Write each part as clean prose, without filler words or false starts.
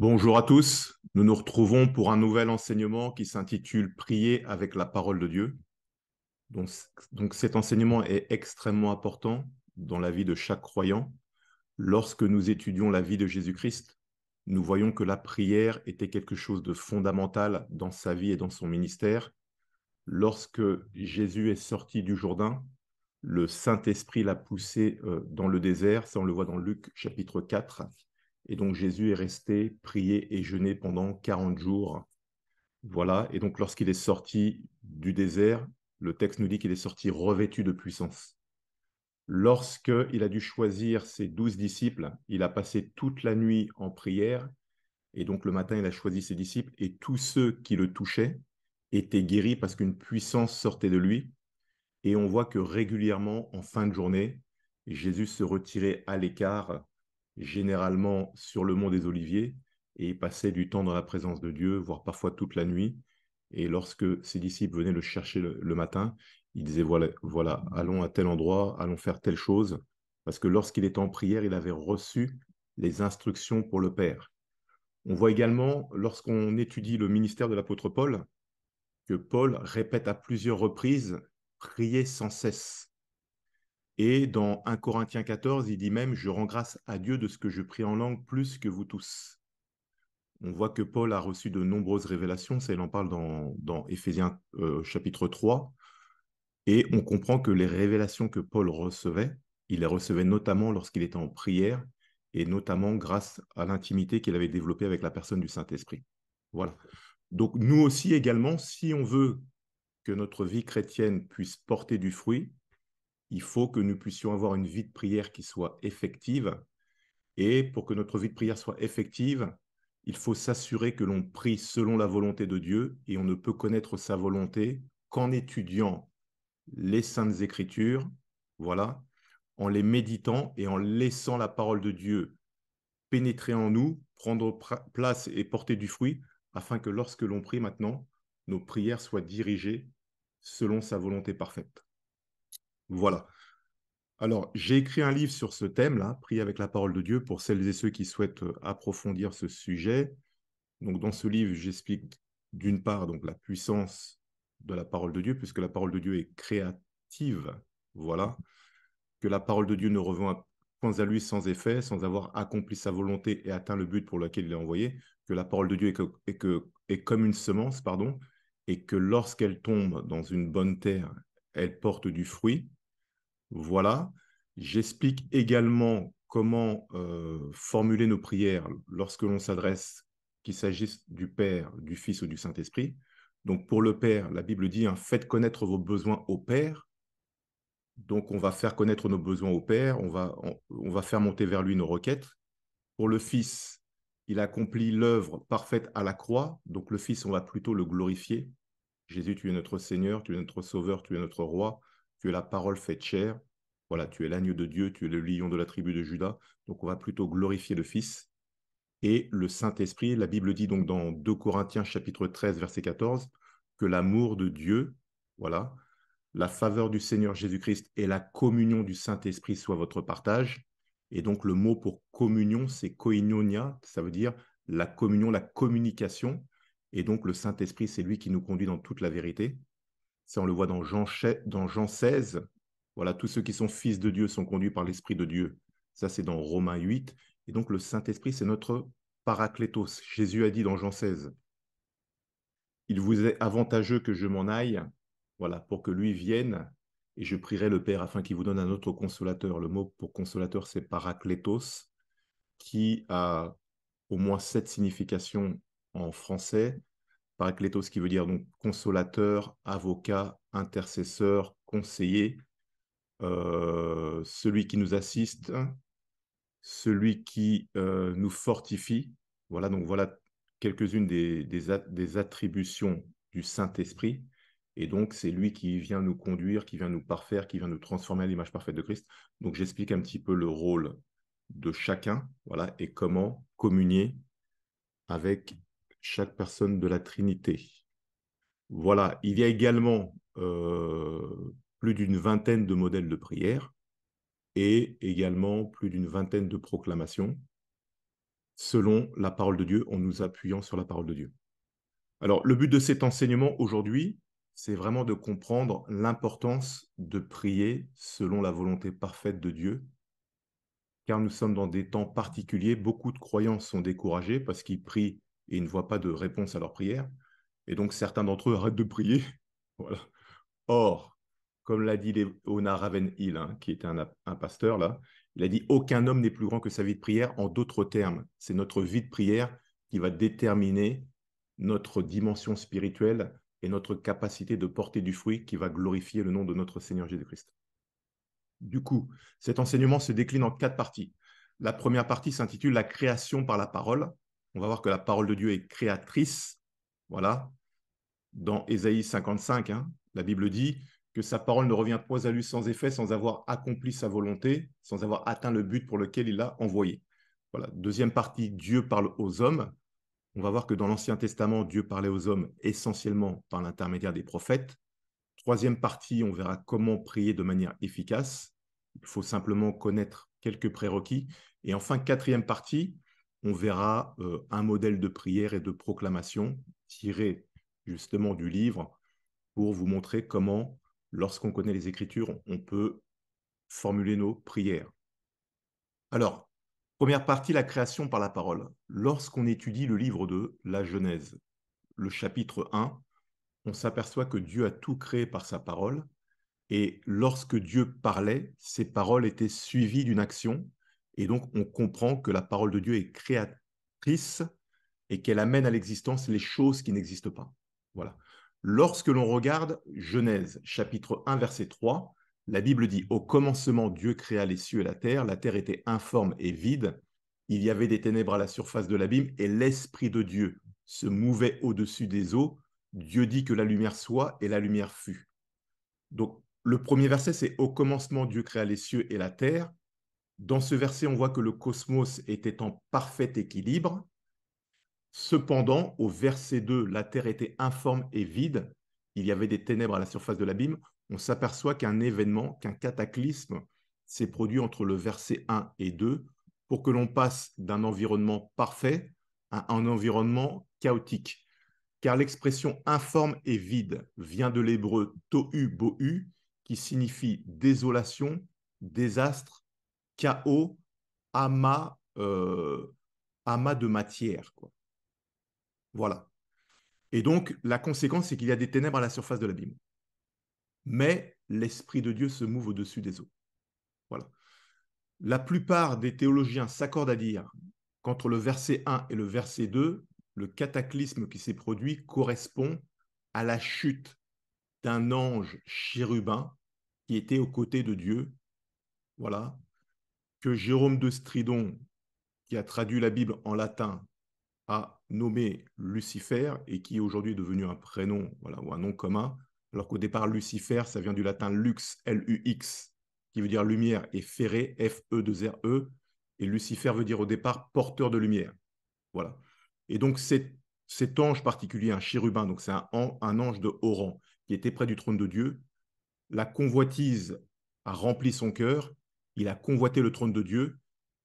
Bonjour à tous, nous nous retrouvons pour un nouvel enseignement qui s'intitule Prier avec la parole de Dieu. Donc cet enseignement est extrêmement important dans la vie de chaque croyant. Lorsque nous étudions la vie de Jésus-Christ, nous voyons que la prière était quelque chose de fondamental dans sa vie et dans son ministère. Lorsque Jésus est sorti du Jourdain, le Saint-Esprit l'a poussé dans le désert, ça on le voit dans Luc chapitre 4. Et donc Jésus est resté prier et jeûner pendant 40 jours. Voilà, et donc lorsqu'il est sorti du désert, le texte nous dit qu'il est sorti revêtu de puissance. Lorsqu'il a dû choisir ses 12 disciples, il a passé toute la nuit en prière, et donc le matin, il a choisi ses disciples, et tous ceux qui le touchaient étaient guéris parce qu'une puissance sortait de lui. Et on voit que régulièrement, en fin de journée, Jésus se retirait à l'écart, généralement sur le mont des Oliviers, et il passait du temps dans la présence de Dieu, voire parfois toute la nuit. Et lorsque ses disciples venaient le chercher le matin, il disait, voilà, voilà, allons à tel endroit, allons faire telle chose, parce que lorsqu'il était en prière, il avait reçu les instructions pour le Père. On voit également, lorsqu'on étudie le ministère de l'apôtre Paul, que Paul répète à plusieurs reprises, priez sans cesse. Et dans 1 Corinthiens 14, il dit même, je rends grâce à Dieu de ce que je prie en langue plus que vous tous. On voit que Paul a reçu de nombreuses révélations, ça il en parle dans Éphésiens chapitre 3, et on comprend que les révélations que Paul recevait, il les recevait notamment lorsqu'il était en prière, et notamment grâce à l'intimité qu'il avait développée avec la personne du Saint-Esprit. Voilà. Donc nous aussi également, si on veut que notre vie chrétienne puisse porter du fruit, il faut que nous puissions avoir une vie de prière qui soit effective. Et pour que notre vie de prière soit effective, il faut s'assurer que l'on prie selon la volonté de Dieu et on ne peut connaître sa volonté qu'en étudiant les saintes écritures, voilà, en les méditant et en laissant la parole de Dieu pénétrer en nous, prendre place et porter du fruit, afin que lorsque l'on prie maintenant, nos prières soient dirigées selon sa volonté parfaite. Voilà. Alors, j'ai écrit un livre sur ce thème-là, Prier avec la parole de Dieu, pour celles et ceux qui souhaitent approfondir ce sujet. Donc, dans ce livre, j'explique d'une part donc, la puissance de la parole de Dieu, puisque la parole de Dieu est créative, voilà, que la parole de Dieu ne revient point à lui sans effet, sans avoir accompli sa volonté et atteint le but pour lequel il est envoyé, que la parole de Dieu est comme une semence, pardon, et que lorsqu'elle tombe dans une bonne terre, elle porte du fruit. Voilà. J'explique également comment formuler nos prières lorsque l'on s'adresse, qu'il s'agisse du Père, du Fils ou du Saint-Esprit. Donc pour le Père, la Bible dit, hein, faites connaître vos besoins au Père. Donc on va faire connaître nos besoins au Père, on va faire monter vers lui nos requêtes. Pour le Fils, il accomplit l'œuvre parfaite à la croix. Donc le Fils, on va plutôt le glorifier. Jésus, tu es notre Seigneur, tu es notre Sauveur, tu es notre Roi, tu es la parole faite chair. Voilà, tu es l'agneau de Dieu, tu es le lion de la tribu de Juda. Donc on va plutôt glorifier le Fils. Et le Saint-Esprit, la Bible dit donc dans 2 Corinthiens chapitre 13, verset 14, que l'amour de Dieu, voilà, la faveur du Seigneur Jésus-Christ et la communion du Saint-Esprit soient votre partage. Et donc le mot pour communion, c'est koinonia, ça veut dire la communion, la communication. Et donc le Saint-Esprit, c'est lui qui nous conduit dans toute la vérité. Ça, on le voit dans Jean 16. Voilà, tous ceux qui sont fils de Dieu sont conduits par l'Esprit de Dieu. Ça, c'est dans Romains 8. Et donc le Saint-Esprit, c'est notre paraclétos. Jésus a dit dans Jean 16, il vous est avantageux que je m'en aille, voilà, pour que lui vienne, et je prierai le Père afin qu'il vous donne un autre consolateur. Le mot pour consolateur, c'est paraclétos, qui a au moins 7 significations en français. Paraclétos qui veut dire donc consolateur, avocat, intercesseur, conseiller, celui qui nous assiste, celui qui nous fortifie. Voilà, donc voilà quelques-unes des attributions du Saint-Esprit. Et donc, c'est lui qui vient nous conduire, qui vient nous parfaire, qui vient nous transformer à l'image parfaite de Christ. Donc, j'explique un petit peu le rôle de chacun, voilà, et comment communier avec chaque personne de la Trinité. Voilà, il y a également plus d'une vingtaine de modèles de prière et également plus d'une vingtaine de proclamations. selon la parole de Dieu, en nous appuyant sur la parole de Dieu. Alors, le but de cet enseignement aujourd'hui, c'est vraiment de comprendre l'importance de prier selon la volonté parfaite de Dieu, car nous sommes dans des temps particuliers. Beaucoup de croyants sont découragés parce qu'ils prient et ils ne voient pas de réponse à leurs prières. Et donc, certains d'entre eux arrêtent de prier. Voilà. Or, comme l'a dit Léonard Ravenhill, hein, qui était un pasteur, là, il a dit « Aucun homme n'est plus grand que sa vie de prière ». En d'autres termes, c'est notre vie de prière qui va déterminer notre dimension spirituelle et notre capacité de porter du fruit qui va glorifier le nom de notre Seigneur Jésus-Christ. Du coup, cet enseignement se décline en 4 parties. La première partie s'intitule « La création par la parole ». On va voir que la parole de Dieu est créatrice. Voilà. Dans Ésaïe 55, hein, la Bible dit que sa parole ne revient point à lui sans effet, sans avoir accompli sa volonté, sans avoir atteint le but pour lequel il l'a envoyé. Voilà. Deuxième partie, Dieu parle aux hommes. On va voir que dans l'Ancien Testament, Dieu parlait aux hommes essentiellement par l'intermédiaire des prophètes. Troisième partie, on verra comment prier de manière efficace. Il faut simplement connaître quelques prérequis. Et enfin, quatrième partie, on verra un modèle de prière et de proclamation tiré justement du livre pour vous montrer comment, lorsqu'on connaît les Écritures, on peut formuler nos prières. Alors, première partie, la création par la parole. Lorsqu'on étudie le livre de la Genèse, le chapitre 1, on s'aperçoit que Dieu a tout créé par sa parole. Et lorsque Dieu parlait, ses paroles étaient suivies d'une action. Et donc, on comprend que la parole de Dieu est créatrice et qu'elle amène à l'existence les choses qui n'existent pas. Voilà. Lorsque l'on regarde Genèse, chapitre 1, verset 3, la Bible dit « Au commencement, Dieu créa les cieux et la terre était informe et vide. Il y avait des ténèbres à la surface de l'abîme et l'Esprit de Dieu se mouvait au-dessus des eaux. Dieu dit que la lumière soit et la lumière fut. » Donc, le premier verset, c'est « Au commencement, Dieu créa les cieux et la terre ». Dans ce verset, on voit que le cosmos était en parfait équilibre. Cependant, au verset 2, la terre était informe et vide. Il y avait des ténèbres à la surface de l'abîme. On s'aperçoit qu'un événement, qu'un cataclysme s'est produit entre le verset 1 et 2 pour que l'on passe d'un environnement parfait à un environnement chaotique. Car l'expression informe et vide vient de l'hébreu tohu bohu, qui signifie désolation, désastre, chaos, amas, amas de matière, quoi. Voilà. Et donc, la conséquence, c'est qu'il y a des ténèbres à la surface de l'abîme. Mais l'Esprit de Dieu se mouve au-dessus des eaux. Voilà. La plupart des théologiens s'accordent à dire qu'entre le verset 1 et le verset 2, le cataclysme qui s'est produit correspond à la chute d'un ange chérubin qui était aux côtés de Dieu. Voilà. Que Jérôme de Stridon, qui a traduit la Bible en latin, a nommé Lucifer et qui aujourd'hui est devenu un prénom, voilà, ou un nom commun, alors qu'au départ, Lucifer, ça vient du latin lux, L-U-X, qui veut dire lumière, et ferré, F-E-2-R-E, et Lucifer veut dire au départ porteur de lumière. Voilà. Et donc, cet ange particulier, un chérubin, donc c'est un ange de haut rang, qui était près du trône de Dieu, la convoitise a rempli son cœur, il a convoité le trône de Dieu,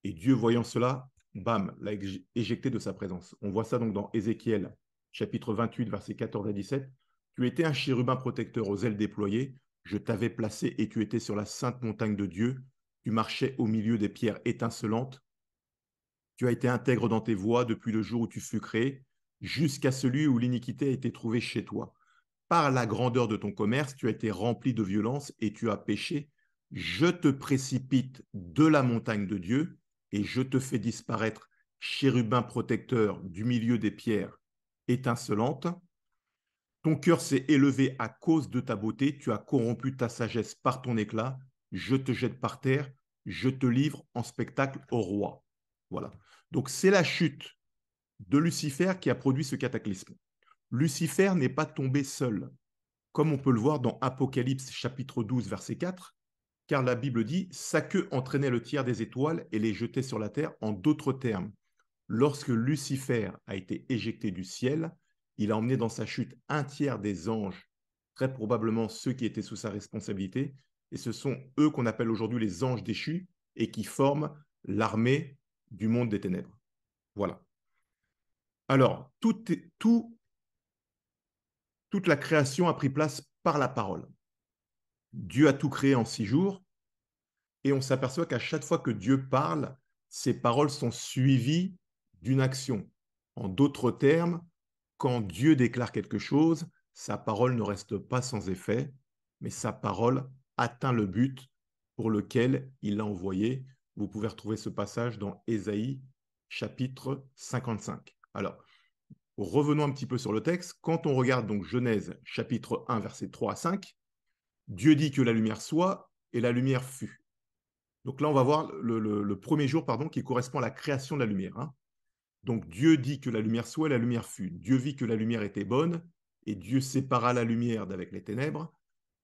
et Dieu, voyant cela, bam, l'a éjecté de sa présence. On voit ça donc dans Ézéchiel, chapitre 28, versets 14 à 17. Tu étais un chérubin protecteur aux ailes déployées, je t'avais placé et tu étais sur la sainte montagne de Dieu, tu marchais au milieu des pierres étincelantes, tu as été intègre dans tes voies depuis le jour où tu fus créé, jusqu'à celui où l'iniquité a été trouvée chez toi. Par la grandeur de ton commerce, tu as été rempli de violence et tu as péché. Je te précipite de la montagne de Dieu et je te fais disparaître, chérubin protecteur du milieu des pierres étincelantes. Ton cœur s'est élevé à cause de ta beauté, tu as corrompu ta sagesse par ton éclat. Je te jette par terre, je te livre en spectacle au roi. Voilà. Donc c'est la chute de Lucifer qui a produit ce cataclysme. Lucifer n'est pas tombé seul, comme on peut le voir dans Apocalypse chapitre 12, verset 4, car la Bible dit « Sa queue entraînait le tiers des étoiles et les jetait sur la terre ». En d'autres termes, lorsque Lucifer a été éjecté du ciel, il a emmené dans sa chute un tiers des anges, très probablement ceux qui étaient sous sa responsabilité, et ce sont eux qu'on appelle aujourd'hui les anges déchus et qui forment l'armée du monde des ténèbres. Voilà. Alors, toute la création a pris place par la parole. Dieu a tout créé en 6 jours et on s'aperçoit qu'à chaque fois que Dieu parle, ses paroles sont suivies d'une action. En d'autres termes, quand Dieu déclare quelque chose, sa parole ne reste pas sans effet, mais sa parole atteint le but pour lequel il l'a envoyé. Vous pouvez retrouver ce passage dans Ésaïe chapitre 55. Alors, revenons un petit peu sur le texte. Quand on regarde donc Genèse chapitre 1, versets 3 à 5, Dieu dit que la lumière soit et la lumière fut. Donc là, on va voir le premier jour pardon, qui correspond à la création de la lumière. Hein. Donc Dieu dit que la lumière soit et la lumière fut. Dieu vit que la lumière était bonne et Dieu sépara la lumière d'avec les ténèbres.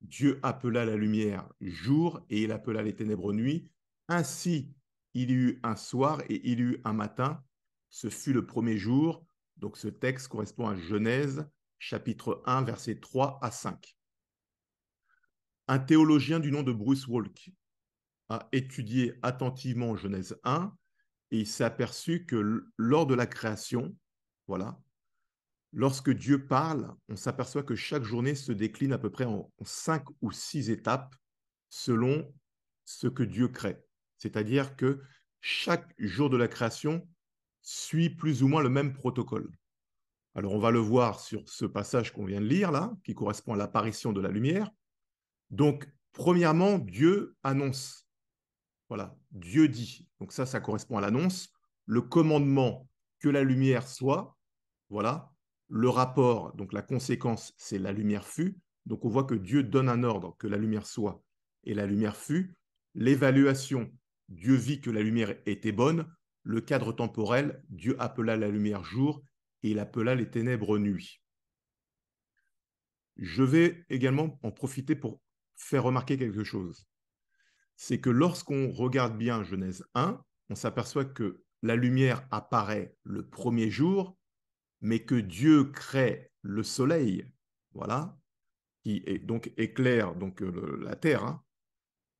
Dieu appela la lumière jour et il appela les ténèbres nuit. Ainsi, il y eut un soir et il y eut un matin. Ce fut le premier jour. Donc ce texte correspond à Genèse chapitre 1, versets 3 à 5. Un théologien du nom de Bruce Walk a étudié attentivement Genèse 1 et il s'est aperçu que lors de la création, voilà, lorsque Dieu parle, on s'aperçoit que chaque journée se décline à peu près en 5 ou 6 étapes selon ce que Dieu crée. C'est-à-dire que chaque jour de la création suit plus ou moins le même protocole. Alors on va le voir sur ce passage qu'on vient de lire là, qui correspond à l'apparition de la lumière. Donc, premièrement, Dieu annonce. Voilà, Dieu dit. Donc ça correspond à l'annonce. Le commandement que la lumière soit, voilà. Le rapport, donc la conséquence, c'est la lumière fut. Donc on voit que Dieu donne un ordre que la lumière soit et la lumière fut. L'évaluation, Dieu vit que la lumière était bonne. Le cadre temporel, Dieu appela la lumière jour et il appela les ténèbres nuit. Je vais également en profiter pour faire remarquer quelque chose. C'est que lorsqu'on regarde bien Genèse 1, on s'aperçoit que la lumière apparaît le premier jour, mais que Dieu crée le soleil, voilà, qui est, donc éclaire donc, la terre, hein,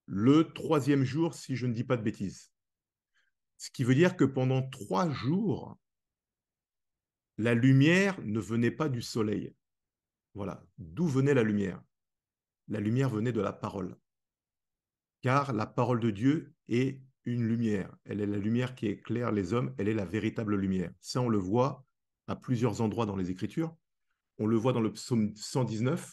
le troisième jour, si je ne dis pas de bêtises. Ce qui veut dire que pendant 3 jours, la lumière ne venait pas du soleil. Voilà. D'où venait la lumière? La lumière venait de la parole. Car la parole de Dieu est une lumière. Elle est la lumière qui éclaire les hommes, elle est la véritable lumière. Ça, on le voit à plusieurs endroits dans les Écritures. On le voit dans le psaume 119.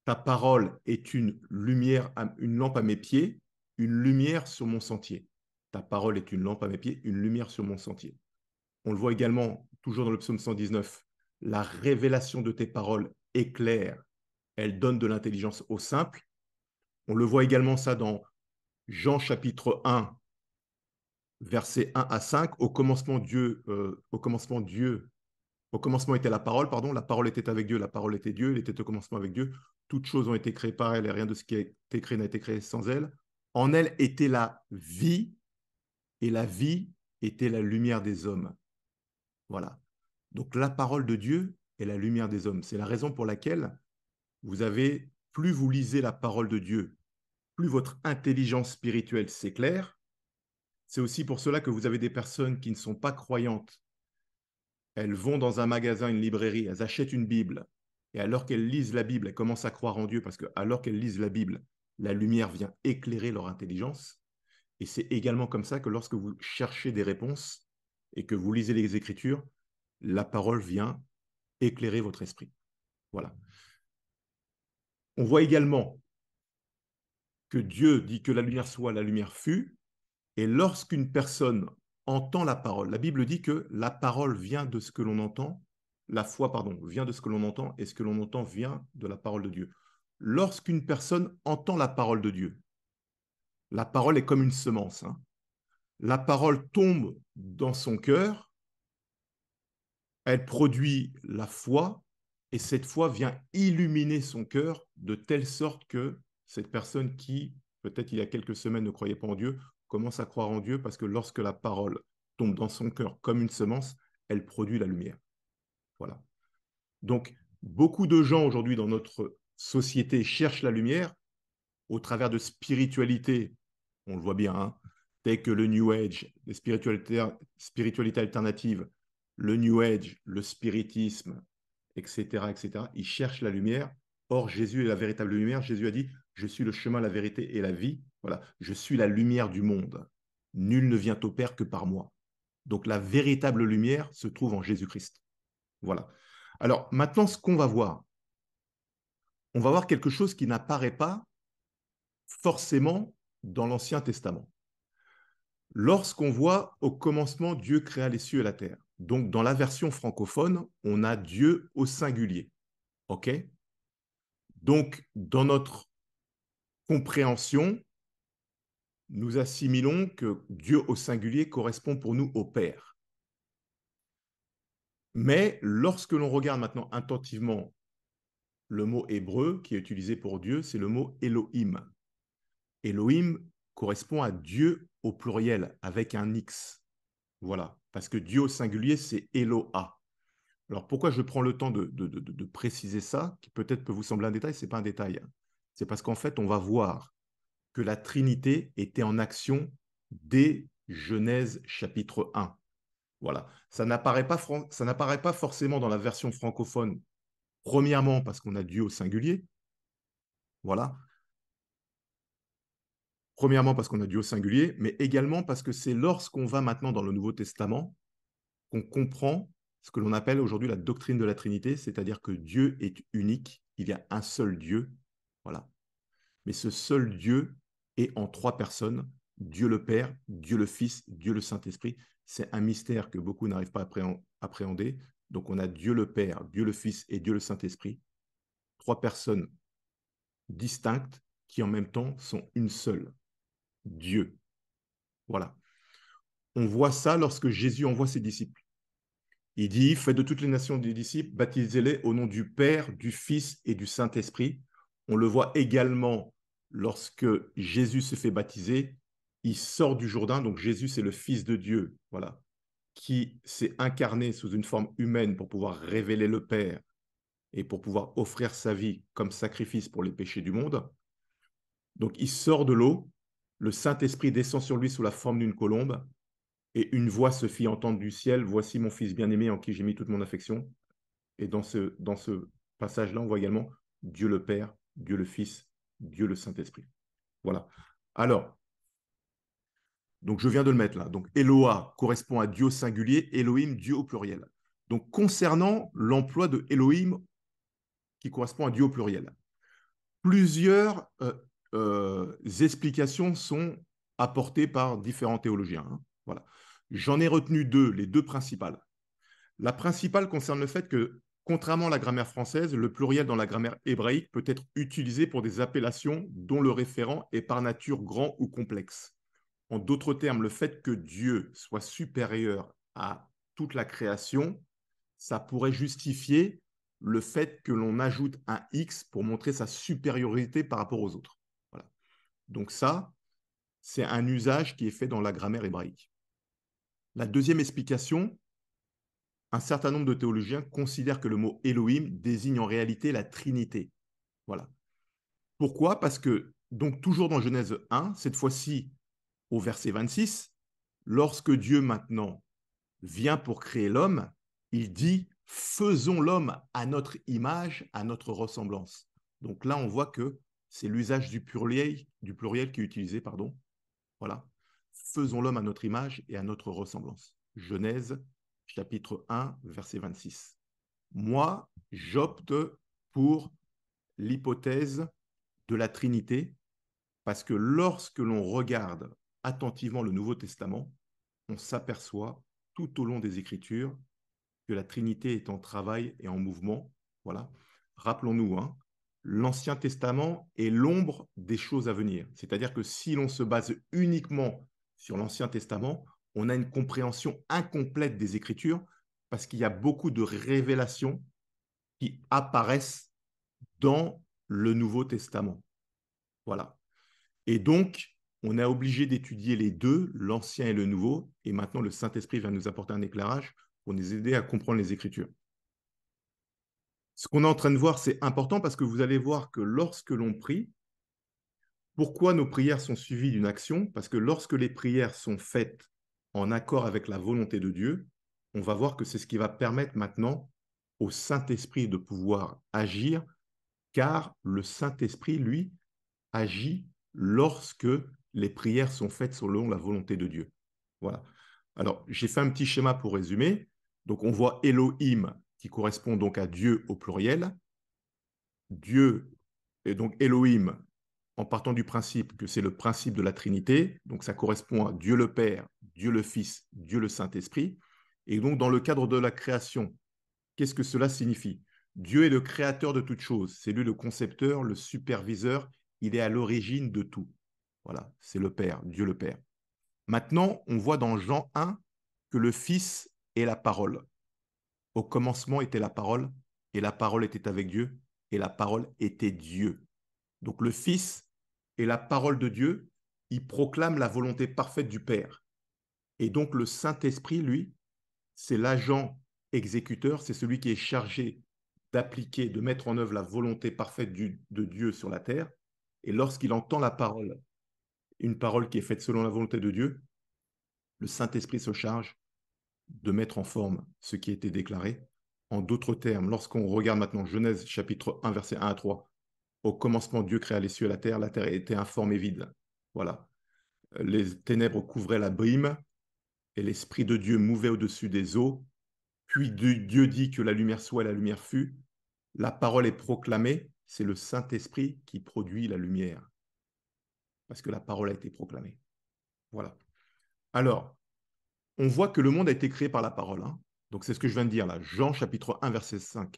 Ta parole est une lumière, une lampe à mes pieds, une lumière sur mon sentier. Ta parole est une lampe à mes pieds, une lumière sur mon sentier. On le voit également, toujours dans le psaume 119, la révélation de tes paroles éclaire, elle donne de l'intelligence aux simples. On le voit également ça dans Jean chapitre 1, versets 1 à 5. Au commencement était la parole, pardon, la parole était avec Dieu, la parole était Dieu, il était au commencement avec Dieu. Toutes choses ont été créées par elle et rien de ce qui a été créé n'a été créé sans elle. En elle était la vie et la vie était la lumière des hommes. Voilà. Donc la parole de Dieu est la lumière des hommes. C'est la raison pour laquelle plus vous lisez la parole de Dieu, plus votre intelligence spirituelle s'éclaire. C'est aussi pour cela que vous avez des personnes qui ne sont pas croyantes. Elles vont dans un magasin, une librairie, elles achètent une Bible. Et alors qu'elles lisent la Bible, elles commencent à croire en Dieu parce que alors qu'elles lisent la Bible, la lumière vient éclairer leur intelligence. Et c'est également comme ça que lorsque vous cherchez des réponses et que vous lisez les Écritures, la parole vient éclairer votre esprit. Voilà. On voit également que Dieu dit que la lumière soit, la lumière fut. Et lorsqu'une personne entend la parole, la Bible dit que la parole vient de ce que l'on entend, la foi, pardon, vient de ce que l'on entend, et ce que l'on entend vient de la parole de Dieu. Lorsqu'une personne entend la parole de Dieu, la parole est comme une semence. Hein. La parole tombe dans son cœur, elle produit la foi, et cette foi vient illuminer son cœur de telle sorte que cette personne qui, peut-être il y a quelques semaines, ne croyait pas en Dieu, commence à croire en Dieu parce que lorsque la parole tombe dans son cœur comme une semence, elle produit la lumière. Voilà. Donc, beaucoup de gens aujourd'hui dans notre société cherchent la lumière au travers de spiritualité, on le voit bien, hein, tels que le New Age, les spiritualités alternatives, le New Age, le spiritisme, etc., etc., ils cherchent la lumière. Or, Jésus est la véritable lumière. Jésus a dit, je suis le chemin, la vérité et la vie. Voilà, je suis la lumière du monde. Nul ne vient au Père que par moi. Donc, la véritable lumière se trouve en Jésus-Christ. Voilà. Alors, maintenant, ce qu'on va voir, on va voir quelque chose qui n'apparaît pas forcément dans l'Ancien Testament. Lorsqu'on voit au commencement Dieu créa les cieux et la terre, donc dans la version francophone, on a Dieu au singulier. OK? Donc, dans notre compréhension, nous assimilons que Dieu au singulier correspond pour nous au Père. Mais lorsque l'on regarde maintenant attentivement le mot hébreu qui est utilisé pour Dieu, c'est le mot Elohim. Elohim correspond à Dieu au pluriel avec un X. Voilà, parce que Dieu au singulier, c'est Eloah. Alors pourquoi je prends le temps de préciser ça, qui peut-être peut vous sembler un détail, ce n'est pas un détail. C'est parce qu'en fait, on va voir que la Trinité était en action dès Genèse chapitre 1. Voilà, ça n'apparaît pas forcément dans la version francophone, premièrement parce qu'on a Dieu au singulier, voilà, premièrement parce qu'on a Dieu au singulier, mais également parce que c'est lorsqu'on va maintenant dans le Nouveau Testament qu'on comprend ce que l'on appelle aujourd'hui la doctrine de la Trinité, c'est-à-dire que Dieu est unique, il y a un seul Dieu, voilà. Mais ce seul Dieu est en trois personnes, Dieu le Père, Dieu le Fils, Dieu le Saint-Esprit. C'est un mystère que beaucoup n'arrivent pas à appréhender. Donc on a Dieu le Père, Dieu le Fils et Dieu le Saint-Esprit, trois personnes distinctes qui en même temps sont une seule, Dieu. Voilà. On voit ça lorsque Jésus envoie ses disciples. Il dit, faites de toutes les nations des disciples, baptisez-les au nom du Père, du Fils et du Saint-Esprit. On le voit également lorsque Jésus se fait baptiser, il sort du Jourdain, donc Jésus c'est le Fils de Dieu, voilà, qui s'est incarné sous une forme humaine pour pouvoir révéler le Père et pour pouvoir offrir sa vie comme sacrifice pour les péchés du monde. Donc il sort de l'eau, le Saint-Esprit descend sur lui sous la forme d'une colombe, et une voix se fit entendre du ciel, voici mon Fils bien-aimé en qui j'ai mis toute mon affection. Et dans ce passage-là, on voit également Dieu le Père, Dieu le Fils, Dieu le Saint-Esprit. Voilà. Alors, donc je viens de le mettre là. Donc Eloah correspond à Dieu au singulier, Elohim, Dieu au pluriel. Donc concernant l'emploi de Elohim qui correspond à Dieu au pluriel, plusieurs explications sont apportées par différents théologiens, hein. Voilà. J'en ai retenu deux, les deux principales. La principale concerne le fait que, contrairement à la grammaire française, le pluriel dans la grammaire hébraïque peut être utilisé pour des appellations dont le référent est par nature grand ou complexe. En d'autres termes, le fait que Dieu soit supérieur à toute la création, ça pourrait justifier le fait que l'on ajoute un X pour montrer sa supériorité par rapport aux autres. Voilà. Donc ça, c'est un usage qui est fait dans la grammaire hébraïque. La deuxième explication, un certain nombre de théologiens considèrent que le mot Elohim désigne en réalité la Trinité. Voilà. Pourquoi? Parce que, donc toujours dans Genèse 1, cette fois-ci au verset 26, lorsque Dieu maintenant vient pour créer l'homme, il dit faisons l'homme à notre image, à notre ressemblance. Donc là, on voit que c'est l'usage du pluriel qui est utilisé, pardon. Voilà. Faisons l'homme à notre image et à notre ressemblance. Genèse chapitre 1, verset 26. Moi, j'opte pour l'hypothèse de la Trinité parce que lorsque l'on regarde attentivement le Nouveau Testament, on s'aperçoit tout au long des Écritures que la Trinité est en travail et en mouvement. Voilà. Rappelons-nous, hein, l'Ancien Testament est l'ombre des choses à venir. C'est-à-dire que si l'on se base uniquement sur l'Ancien Testament, on a une compréhension incomplète des Écritures parce qu'il y a beaucoup de révélations qui apparaissent dans le Nouveau Testament. Voilà. Et donc, on est obligé d'étudier les deux, l'Ancien et le Nouveau, et maintenant le Saint-Esprit va nous apporter un éclairage pour nous aider à comprendre les Écritures. Ce qu'on est en train de voir, c'est important parce que vous allez voir que lorsque l'on prie, Pourquoi nos prières sont suivies d'une action? Parce que lorsque les prières sont faites en accord avec la volonté de Dieu, on va voir que c'est ce qui va permettre maintenant au Saint-Esprit de pouvoir agir, car le Saint-Esprit, lui, agit lorsque les prières sont faites selon la volonté de Dieu. Voilà. Alors, j'ai fait un petit schéma pour résumer. Donc, on voit Elohim qui correspond donc à Dieu au pluriel. Dieu, et donc Elohim, en partant du principe que c'est le principe de la Trinité, donc ça correspond à Dieu le Père, Dieu le Fils, Dieu le Saint-Esprit. Et donc, dans le cadre de la création, qu'est-ce que cela signifie? Dieu est le créateur de toutes choses. C'est lui le concepteur, le superviseur. Il est à l'origine de tout. Voilà, c'est le Père, Dieu le Père. Maintenant, on voit dans Jean 1 que le Fils est la parole. Au commencement était la parole, et la parole était avec Dieu, et la parole était Dieu. Donc le Fils est la parole de Dieu, il proclame la volonté parfaite du Père. Et donc le Saint-Esprit, lui, c'est l'agent exécuteur, c'est celui qui est chargé d'appliquer, de mettre en œuvre la volonté parfaite de Dieu sur la terre. Et lorsqu'il entend la parole, une parole qui est faite selon la volonté de Dieu, le Saint-Esprit se charge de mettre en forme ce qui a été déclaré. En d'autres termes, lorsqu'on regarde maintenant Genèse chapitre 1, verset 1 à 3, au commencement, Dieu créa les cieux et la terre était informe et vide. Voilà. Les ténèbres couvraient l'abîme et l'Esprit de Dieu mouvait au-dessus des eaux. Puis Dieu dit que la lumière soit et la lumière fut. La parole est proclamée, c'est le Saint-Esprit qui produit la lumière. Parce que la parole a été proclamée. Voilà. Alors, on voit que le monde a été créé par la parole. Hein. Donc, c'est ce que je viens de dire là. Jean chapitre 1, verset 5.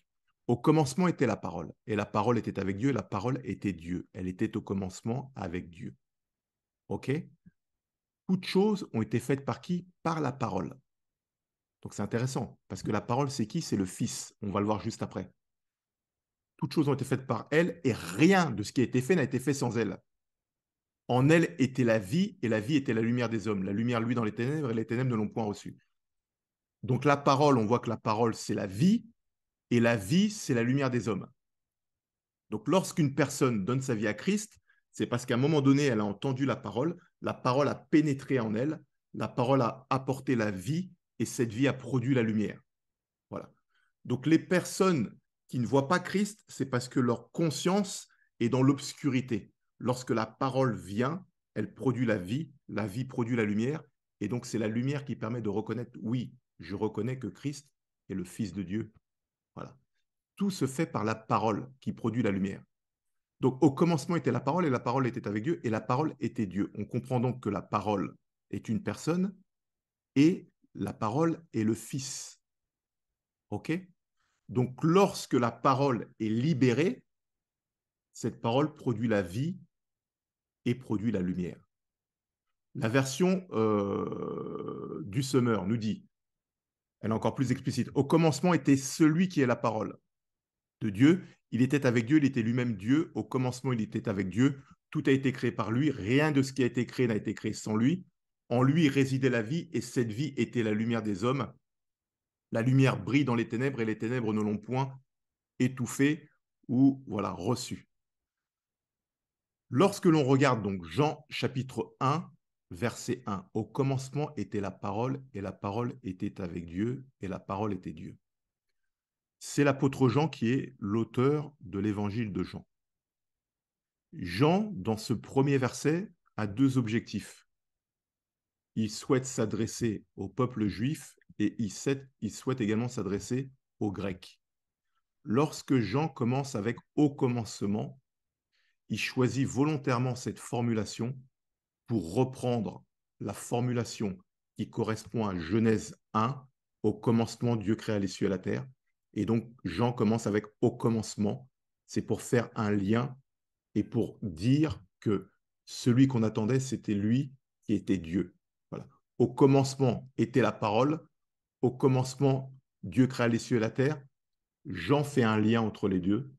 Au commencement était la parole, et la parole était avec Dieu, et la parole était Dieu. Elle était au commencement avec Dieu. OK? Toutes choses ont été faites par qui? Par la parole. Donc, c'est intéressant, parce que la parole, c'est qui? C'est le Fils. On va le voir juste après. Toutes choses ont été faites par elle, et rien de ce qui a été fait n'a été fait sans elle. En elle était la vie, et la vie était la lumière des hommes. La lumière, lui, dans les ténèbres, et les ténèbres ne l'ont point reçue. Donc la parole, on voit que la parole, c'est la vie, et la vie, c'est la lumière des hommes. Donc lorsqu'une personne donne sa vie à Christ, c'est parce qu'à un moment donné, elle a entendu la parole a pénétré en elle, la parole a apporté la vie, et cette vie a produit la lumière. Voilà. Donc les personnes qui ne voient pas Christ, c'est parce que leur conscience est dans l'obscurité. Lorsque la parole vient, elle produit la vie produit la lumière, et donc c'est la lumière qui permet de reconnaître, oui, je reconnais que Christ est le Fils de Dieu. Voilà. Tout se fait par la parole qui produit la lumière. Donc au commencement était la parole, et la parole était avec Dieu, et la parole était Dieu. On comprend donc que la parole est une personne, et la parole est le Fils. OK? Donc, lorsque la parole est libérée, cette parole produit la vie et produit la lumière. La version du Semeur nous dit, elle est encore plus explicite, au commencement était celui qui est la parole de Dieu. Il était avec Dieu, il était lui-même Dieu. Au commencement, il était avec Dieu. Tout a été créé par lui. Rien de ce qui a été créé n'a été créé sans lui. En lui résidait la vie, et cette vie était la lumière des hommes. La lumière brille dans les ténèbres, et les ténèbres ne l'ont point étouffée ou voilà reçue. Lorsque l'on regarde donc Jean chapitre 1, verset 1, au commencement était la parole, et la parole était avec Dieu, et la parole était Dieu. C'est l'apôtre Jean qui est l'auteur de l'évangile de Jean. Jean, dans ce premier verset, a deux objectifs. Il souhaite s'adresser au peuple juif, et il souhaite également s'adresser aux Grecs. Lorsque Jean commence avec au commencement, il choisit volontairement cette formulation pour reprendre la formulation qui correspond à Genèse 1, au commencement, Dieu créa les cieux et la terre. Et donc, Jean commence avec au commencement. C'est pour faire un lien et pour dire que celui qu'on attendait, c'était lui qui était Dieu. Voilà. Au commencement était la parole. Au commencement, Dieu créa les cieux et la terre. Jean fait un lien entre les deux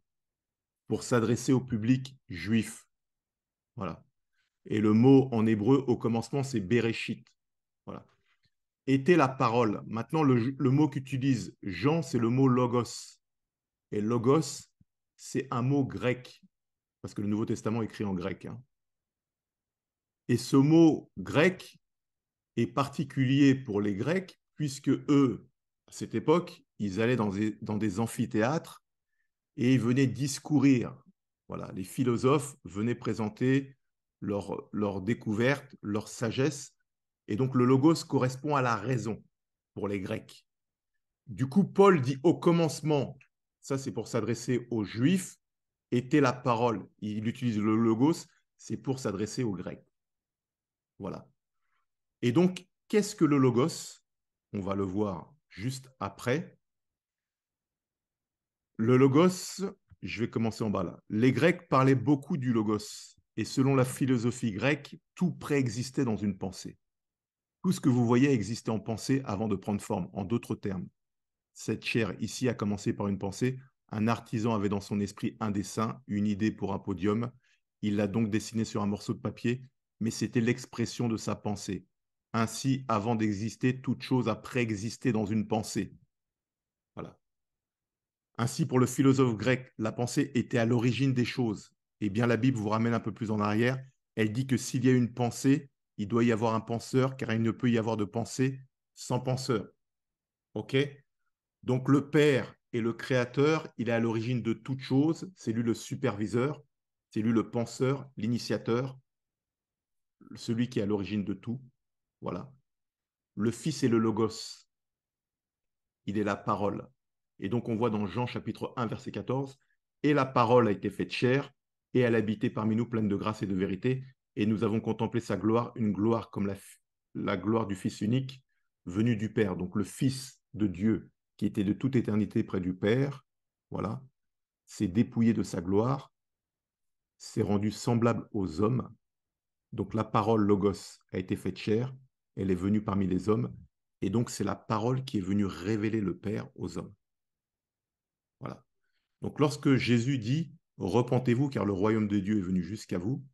pour s'adresser au public juif. Voilà. Et le mot en hébreu au commencement, c'est Bereshit. Voilà. Était la parole. Maintenant, le mot qu'utilise Jean, c'est le mot logos. Et logos, c'est un mot grec, parce que le Nouveau Testament est écrit en grec. Hein. Et ce mot grec est particulier pour les Grecs, puisque eux, à cette époque, ils allaient dans des amphithéâtres et ils venaient discourir. Voilà, les philosophes venaient présenter leur découverte, leur sagesse. Et donc le logos correspond à la raison pour les Grecs. Du coup, Paul dit au commencement, ça c'est pour s'adresser aux Juifs, était la parole. Il utilise le logos, c'est pour s'adresser aux Grecs. Voilà. Et donc, qu'est-ce que le logos? On va le voir juste après. Le logos, je vais commencer en bas là. Les Grecs parlaient beaucoup du logos. Et selon la philosophie grecque, tout préexistait dans une pensée. Tout ce que vous voyez existait en pensée avant de prendre forme. En d'autres termes, cette chair ici a commencé par une pensée. Un artisan avait dans son esprit un dessin, une idée pour un podium. Il l'a donc dessiné sur un morceau de papier, mais c'était l'expression de sa pensée. Ainsi, avant d'exister, toute chose a préexisté dans une pensée. Voilà. Ainsi, pour le philosophe grec, la pensée était à l'origine des choses. Eh bien, la Bible vous ramène un peu plus en arrière. Elle dit que s'il y a une pensée, il doit y avoir un penseur, car il ne peut y avoir de pensée sans penseur. OK? Donc, le Père est le créateur, il est à l'origine de toute chose. C'est lui le superviseur, c'est lui le penseur, l'initiateur, celui qui est à l'origine de tout. Voilà. Le Fils est le Logos, il est la parole. Et donc on voit dans Jean chapitre 1, verset 14, et la parole a été faite chair, et elle habitait parmi nous pleine de grâce et de vérité, et nous avons contemplé sa gloire, une gloire comme la gloire du Fils unique, venu du Père. Donc le Fils de Dieu, qui était de toute éternité près du Père, voilà, s'est dépouillé de sa gloire, s'est rendu semblable aux hommes. Donc la parole Logos a été faite chair, elle est venue parmi les hommes, et donc c'est la parole qui est venue révéler le Père aux hommes. Voilà. Donc lorsque Jésus dit repentez-vous car le royaume de Dieu est venu jusqu'à vous,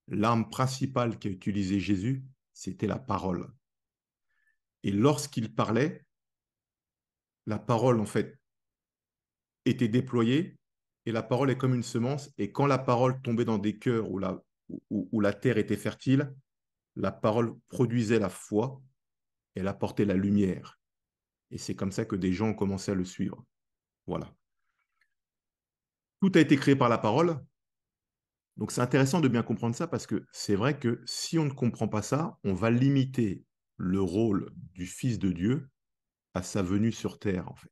l'arme principale qu'a utilisée Jésus, c'était la parole. Et lorsqu'il parlait, la parole en fait était déployée et la parole est comme une semence et quand la parole tombait dans des cœurs où la terre était fertile, la parole produisait la foi, elle apportait la lumière. Et c'est comme ça que des gens ont commencé à le suivre. Voilà. Tout a été créé par la parole. Donc c'est intéressant de bien comprendre ça parce que c'est vrai que si on ne comprend pas ça, on va limiter le rôle du Fils de Dieu à sa venue sur terre, en fait.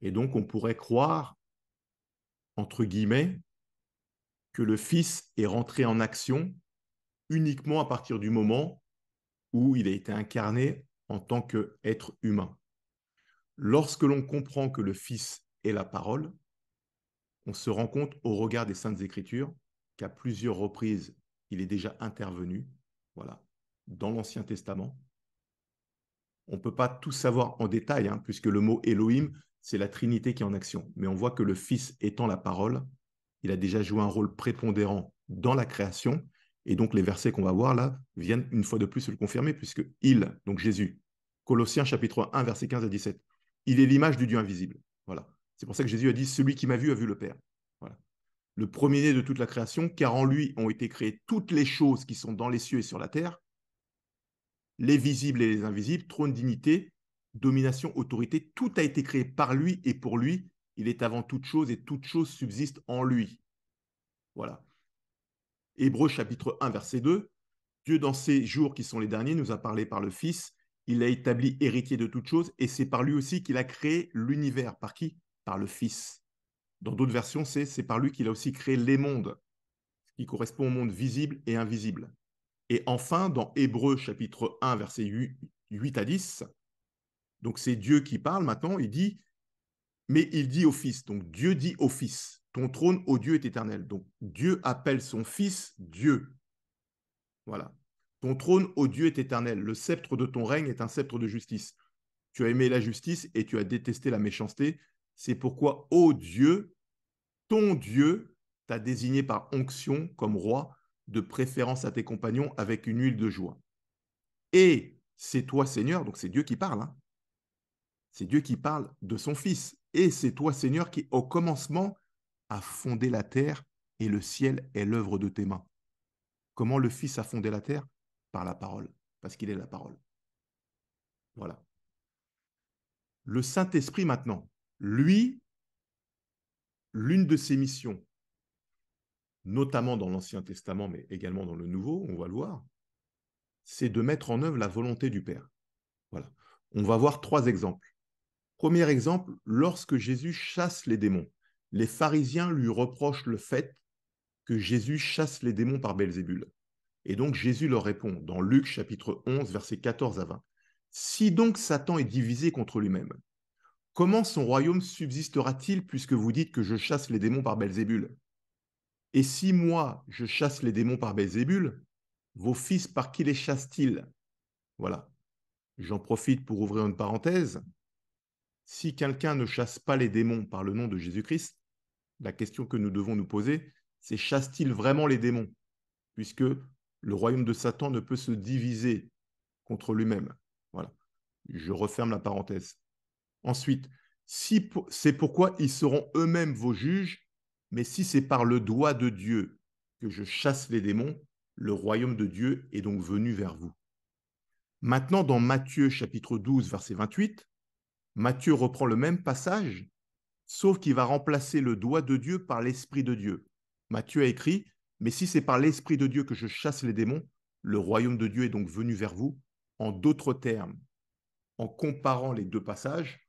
Et donc on pourrait croire, entre guillemets, que le Fils est rentré en action uniquement à partir du moment où il a été incarné en tant qu'être humain. Lorsque l'on comprend que le Fils est la parole, on se rend compte au regard des Saintes Écritures qu'à plusieurs reprises, il est déjà intervenu, voilà, dans l'Ancien Testament. On ne peut pas tout savoir en détail, hein, puisque le mot Elohim, c'est la Trinité qui est en action. Mais on voit que le Fils étant la parole, il a déjà joué un rôle prépondérant dans la création. Et donc les versets qu'on va voir là viennent une fois de plus le confirmer, puisque il, donc Jésus, Colossiens chapitre 1, versets 15 à 17, il est l'image du Dieu invisible. Voilà. C'est pour ça que Jésus a dit, celui qui m'a vu a vu le Père. Voilà. Le premier-né de toute la création, car en lui ont été créées toutes les choses qui sont dans les cieux et sur la terre, les visibles et les invisibles, trône, dignité, domination, autorité, tout a été créé par lui et pour lui. Il est avant toute chose et toute chose subsiste en lui. Voilà. Hébreux chapitre 1, verset 2. Dieu, dans ces jours qui sont les derniers, nous a parlé par le Fils. Il a établi héritier de toutes choses et c'est par lui aussi qu'il a créé l'univers. Par qui? Par le Fils. Dans d'autres versions, c'est par lui qu'il a aussi créé les mondes, ce qui correspond au monde visible et invisible. Et enfin, dans Hébreux chapitre 1, verset 8 à 10, donc c'est Dieu qui parle maintenant, il dit, mais il dit au Fils, donc Dieu dit au Fils, ton trône, ô Dieu, est éternel. Donc Dieu appelle son Fils Dieu. Voilà. Ton trône, ô Dieu, est éternel. Le sceptre de ton règne est un sceptre de justice. Tu as aimé la justice et tu as détesté la méchanceté. C'est pourquoi, ô Dieu, ton Dieu t'a désigné par onction comme roi, de préférence à tes compagnons avec une huile de joie. Et c'est toi, Seigneur, donc c'est Dieu qui parle, hein. C'est Dieu qui parle de son Fils. Et c'est toi, Seigneur, qui, au commencement, a fondé la terre et le ciel est l'œuvre de tes mains. Comment le Fils a fondé la terre? Par la parole, parce qu'il est la parole. Voilà. Le Saint-Esprit maintenant, lui, l'une de ses missions, notamment dans l'Ancien Testament, mais également dans le Nouveau, on va le voir, c'est de mettre en œuvre la volonté du Père. Voilà. On va voir 3 exemples. Premier exemple, lorsque Jésus chasse les démons, les pharisiens lui reprochent le fait que Jésus chasse les démons par Belzébul. Et donc Jésus leur répond dans Luc chapitre 11, versets 14 à 20. Si donc Satan est divisé contre lui-même, comment son royaume subsistera-t-il puisque vous dites que je chasse les démons par Belzébul? Et si moi, je chasse les démons par Belzébul, vos fils, par qui les chassent-ils? Voilà. J'en profite pour ouvrir une parenthèse. Si quelqu'un ne chasse pas les démons par le nom de Jésus-Christ, la question que nous devons nous poser, c'est chasse-t-il vraiment les démons? Puisque le royaume de Satan ne peut se diviser contre lui-même. Voilà. Je referme la parenthèse. Ensuite, si c'est pourquoi ils seront eux-mêmes vos juges, mais si c'est par le doigt de Dieu que je chasse les démons, le royaume de Dieu est donc venu vers vous. Maintenant, dans Matthieu chapitre 12, verset 28, Matthieu reprend le même passage, sauf qu'il va remplacer le doigt de Dieu par l'Esprit de Dieu. Matthieu a écrit, mais si c'est par l'Esprit de Dieu que je chasse les démons, le royaume de Dieu est donc venu vers vous. En d'autres termes, en comparant les 2 passages,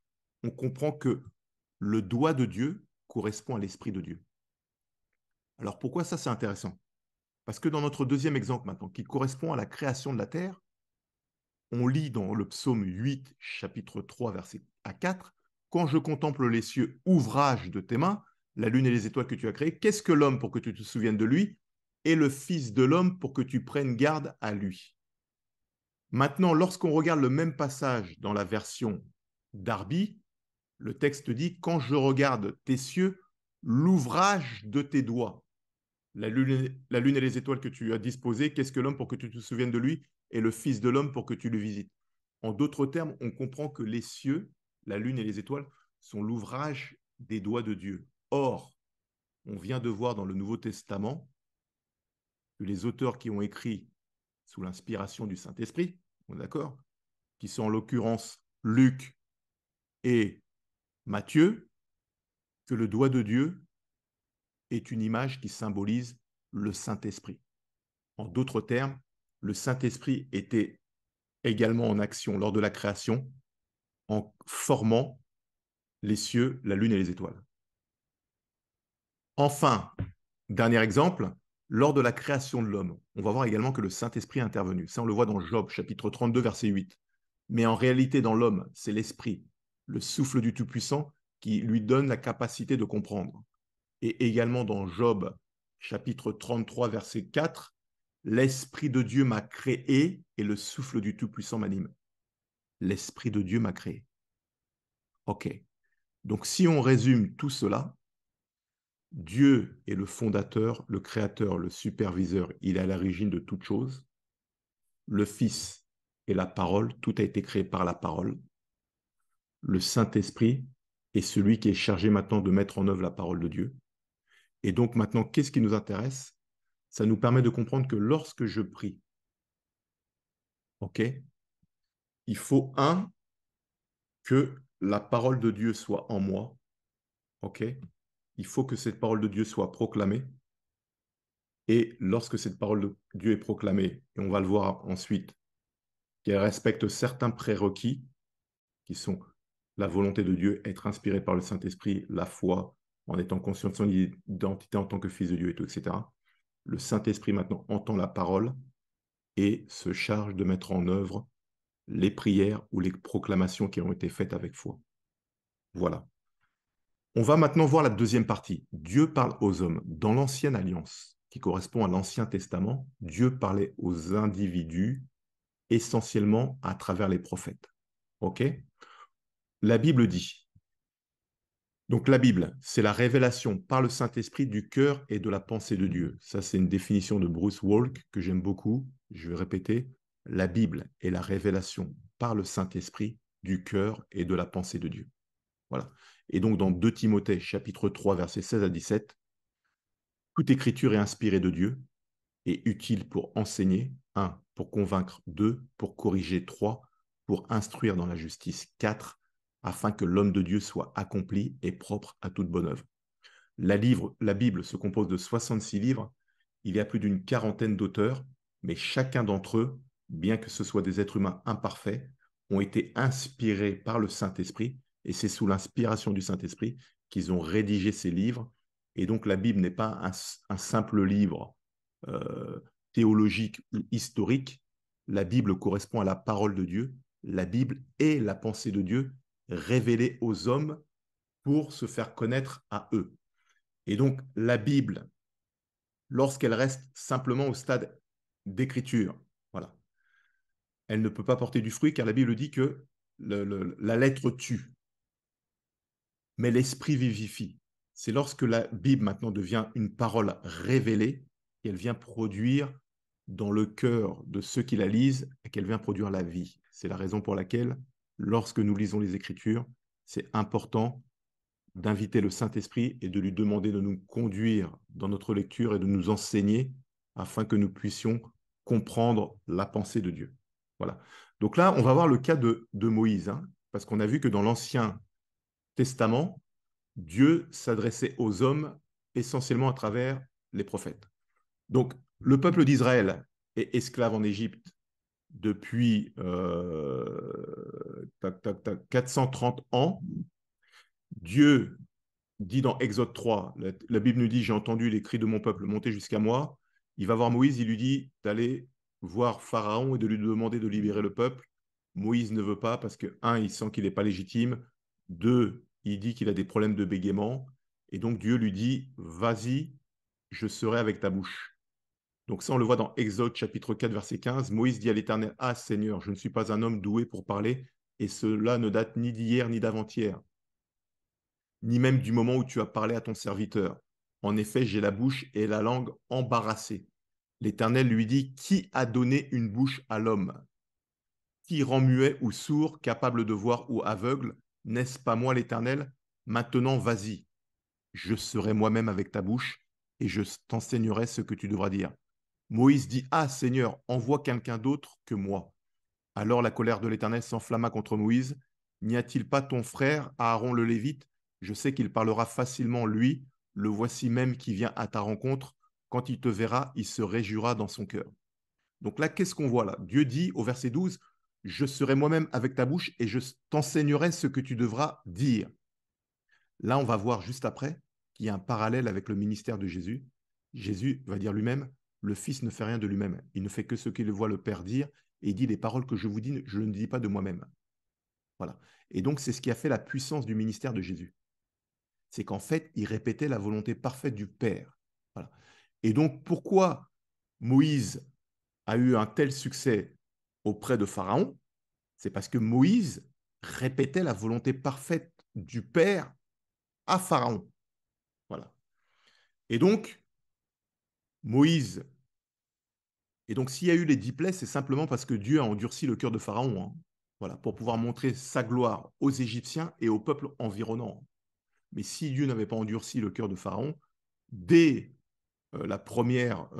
on comprend que le doigt de Dieu correspond à l'Esprit de Dieu. Alors pourquoi ça c'est intéressant? Parce que dans notre deuxième exemple maintenant, qui correspond à la création de la terre, on lit dans le psaume 8, chapitre 3, verset à 4, quand je contemple les cieux, ouvrage de tes mains, la lune et les étoiles que tu as créées, qu'est-ce que l'homme pour que tu te souviennes de lui, et le Fils de l'homme pour que tu prennes garde à lui. Maintenant, lorsqu'on regarde le même passage dans la version Darby, le texte dit, quand je regarde tes cieux, l'ouvrage de tes doigts, la lune et les étoiles que tu as disposées, qu'est-ce que l'homme pour que tu te souviennes de lui, et le Fils de l'homme pour que tu le visites. En d'autres termes, on comprend que les cieux, la lune et les étoiles, sont l'ouvrage des doigts de Dieu. Or, on vient de voir dans le Nouveau Testament que les auteurs qui ont écrit sous l'inspiration du Saint-Esprit, on est d'accord, qui sont en l'occurrence Luc et Matthieu, que le doigt de Dieu est une image qui symbolise le Saint-Esprit. En d'autres termes, le Saint-Esprit était également en action lors de la création, en formant les cieux, la lune et les étoiles. Enfin, dernier exemple, lors de la création de l'homme, on va voir également que le Saint-Esprit est intervenu. Ça, on le voit dans Job, chapitre 32, verset 8. Mais en réalité, dans l'homme, c'est l'Esprit, le souffle du Tout-Puissant, qui lui donne la capacité de comprendre. Et également dans Job, chapitre 33, verset 4, l'Esprit de Dieu m'a créé et le souffle du Tout-Puissant m'anime. L'Esprit de Dieu m'a créé. OK. Donc, si on résume tout cela, Dieu est le fondateur, le créateur, le superviseur, il est à l'origine de toute chose. Le Fils est la parole, tout a été créé par la parole. Le Saint-Esprit est celui qui est chargé maintenant de mettre en œuvre la parole de Dieu. Et donc maintenant, qu'est-ce qui nous intéresse? Ça nous permet de comprendre que lorsque je prie, OK, il faut, que la parole de Dieu soit en moi, OK? Il faut que cette parole de Dieu soit proclamée. Et lorsque cette parole de Dieu est proclamée, et on va le voir ensuite, qu'elle respecte certains prérequis, qui sont la volonté de Dieu, être inspiré par le Saint-Esprit, la foi, en étant conscient de son identité en tant que fils de Dieu, et tout, etc. Le Saint-Esprit maintenant entend la parole et se charge de mettre en œuvre les prières ou les proclamations qui ont été faites avec foi. Voilà. On va maintenant voir la deuxième partie. Dieu parle aux hommes. Dans l'Ancienne Alliance, qui correspond à l'Ancien Testament, Dieu parlait aux individus essentiellement à travers les prophètes. OK? La Bible dit, donc la Bible, c'est la révélation par le Saint-Esprit du cœur et de la pensée de Dieu. Ça, c'est une définition de Bruce Walk que j'aime beaucoup. Je vais répéter. La Bible est la révélation par le Saint-Esprit du cœur et de la pensée de Dieu. Voilà. Et donc, dans 2 Timothée, chapitre 3, versets 16 à 17, toute écriture est inspirée de Dieu est utile pour enseigner, 1, pour convaincre, 2, pour corriger, 3, pour instruire dans la justice, 4, afin que l'homme de Dieu soit accompli et propre à toute bonne œuvre. La Bible se compose de 66 livres, il y a plus d'une quarantaine d'auteurs, mais chacun d'entre eux, bien que ce soit des êtres humains imparfaits, ont été inspirés par le Saint-Esprit, et c'est sous l'inspiration du Saint-Esprit qu'ils ont rédigé ces livres. Et donc la Bible n'est pas un simple livre euh, théologique ou historique. La Bible correspond à la parole de Dieu. La Bible est la pensée de Dieu révélée aux hommes pour se faire connaître à eux. Et donc la Bible, lorsqu'elle reste simplement au stade d'écriture, voilà, elle ne peut pas porter du fruit car la Bible dit que la lettre tue, mais l'esprit vivifie. C'est lorsque la Bible maintenant devient une parole révélée qu'elle vient produire dans le cœur de ceux qui la lisent et qu'elle vient produire la vie. C'est la raison pour laquelle, lorsque nous lisons les Écritures, c'est important d'inviter le Saint-Esprit et de lui demander de nous conduire dans notre lecture et de nous enseigner afin que nous puissions comprendre la pensée de Dieu. Voilà. Donc là, on va voir le cas de Moïse, hein, parce qu'on a vu que dans l'Ancien Testament, Dieu s'adressait aux hommes essentiellement à travers les prophètes. Donc, le peuple d'Israël est esclave en Égypte depuis 430 ans. Dieu dit dans Exode 3, la Bible nous dit, j'ai entendu les cris de mon peuple monter jusqu'à moi. Il va voir Moïse, il lui dit d'aller voir Pharaon et de lui demander de libérer le peuple. Moïse ne veut pas parce que, un, il sent qu'il n'est pas légitime. Deux, il dit qu'il a des problèmes de bégaiement. Et donc Dieu lui dit, vas-y, je serai avec ta bouche. Donc ça, on le voit dans Exode chapitre 4, verset 15. Moïse dit à l'Éternel, ah Seigneur, je ne suis pas un homme doué pour parler, et cela ne date ni d'hier ni d'avant-hier ni même du moment où tu as parlé à ton serviteur. En effet, j'ai la bouche et la langue embarrassées. L'Éternel lui dit, qui a donné une bouche à l'homme? Qui rend muet ou sourd, capable de voir ou aveugle? N'est-ce pas moi l'Éternel? Maintenant, vas-y, je serai moi-même avec ta bouche et je t'enseignerai ce que tu devras dire. Moïse dit, ah Seigneur, envoie quelqu'un d'autre que moi. Alors la colère de l'Éternel s'enflamma contre Moïse. N'y a-t-il pas ton frère, Aaron le Lévite? Je sais qu'il parlera facilement, lui. Le voici même qui vient à ta rencontre. Quand il te verra, il se réjouira dans son cœur. Donc là, qu'est-ce qu'on voit là? Dieu dit au verset 12, je serai moi-même avec ta bouche et je t'enseignerai ce que tu devras dire. Là, on va voir juste après qu'il y a un parallèle avec le ministère de Jésus. Jésus va dire lui-même, le Fils ne fait rien de lui-même. Il ne fait que ce qu'il voit le Père dire et il dit, les paroles que je vous dis, je ne dis pas de moi-même. Voilà. Et donc, c'est ce qui a fait la puissance du ministère de Jésus. C'est qu'en fait, il répétait la volonté parfaite du Père. Voilà. Et donc, pourquoi Moïse a eu un tel succès auprès de Pharaon? C'est parce que Moïse répétait la volonté parfaite du Père à Pharaon. Voilà. Et donc, Moïse, et donc s'il y a eu les 10 plaies, c'est simplement parce que Dieu a endurci le cœur de Pharaon, hein, voilà, pour pouvoir montrer sa gloire aux Égyptiens et au peuple environnant. Mais si Dieu n'avait pas endurci le cœur de Pharaon, dès la première,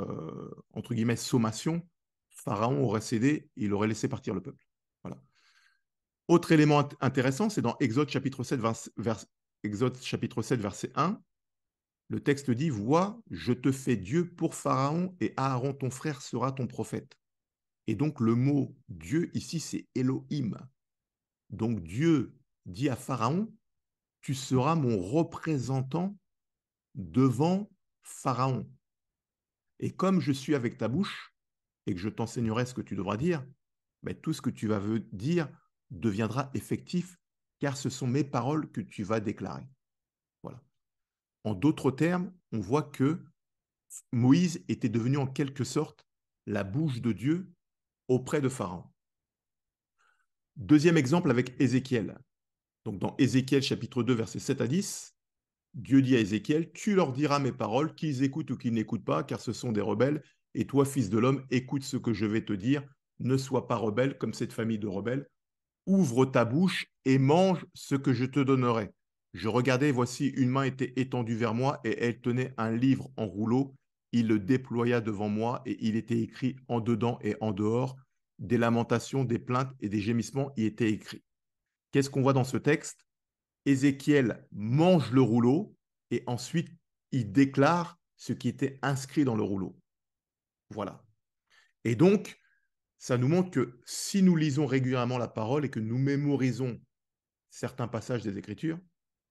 entre guillemets, sommation, Pharaon aurait cédé et il aurait laissé partir le peuple. Voilà. Autre élément intéressant, c'est dans Exode chapitre 7, Exode chapitre 7, verset 1. Le texte dit, vois, je te fais Dieu pour Pharaon et Aaron ton frère sera ton prophète. Et donc le mot Dieu ici, c'est Elohim. Donc Dieu dit à Pharaon, tu seras mon représentant devant Pharaon. Et comme je suis avec ta bouche et que je t'enseignerai ce que tu devras dire, ben, tout ce que tu vas dire deviendra effectif car ce sont mes paroles que tu vas déclarer. Voilà. En d'autres termes, on voit que Moïse était devenu en quelque sorte la bouche de Dieu auprès de Pharaon. Deuxième exemple avec Ézéchiel. Donc dans Ézéchiel chapitre 2, versets 7 à 10, Dieu dit à Ézéchiel, tu leur diras mes paroles, qu'ils écoutent ou qu'ils n'écoutent pas, car ce sont des rebelles. Et toi, fils de l'homme, écoute ce que je vais te dire. Ne sois pas rebelle comme cette famille de rebelles. Ouvre ta bouche et mange ce que je te donnerai. Je regardais, voici, une main était étendue vers moi et elle tenait un livre en rouleau. il le déploya devant moi et il était écrit en dedans et en dehors, des lamentations, des plaintes et des gémissements y étaient écrits. Qu'est-ce qu'on voit dans ce texte? Ézéchiel mange le rouleau et ensuite il déclare ce qui était inscrit dans le rouleau. Voilà. Et donc, ça nous montre que si nous lisons régulièrement la parole et que nous mémorisons certains passages des Écritures,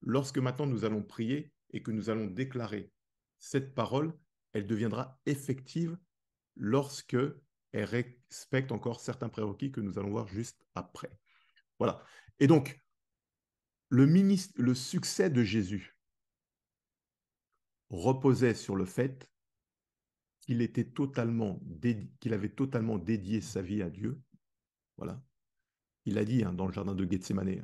lorsque maintenant nous allons prier et que nous allons déclarer cette parole, elle deviendra effective lorsque elle respecte encore certains prérequis que nous allons voir juste après. Voilà. Et donc, le succès de Jésus reposait sur le fait qu'il avait totalement dédié sa vie à Dieu. Voilà. Il a dit dans le jardin de Gethsémanée,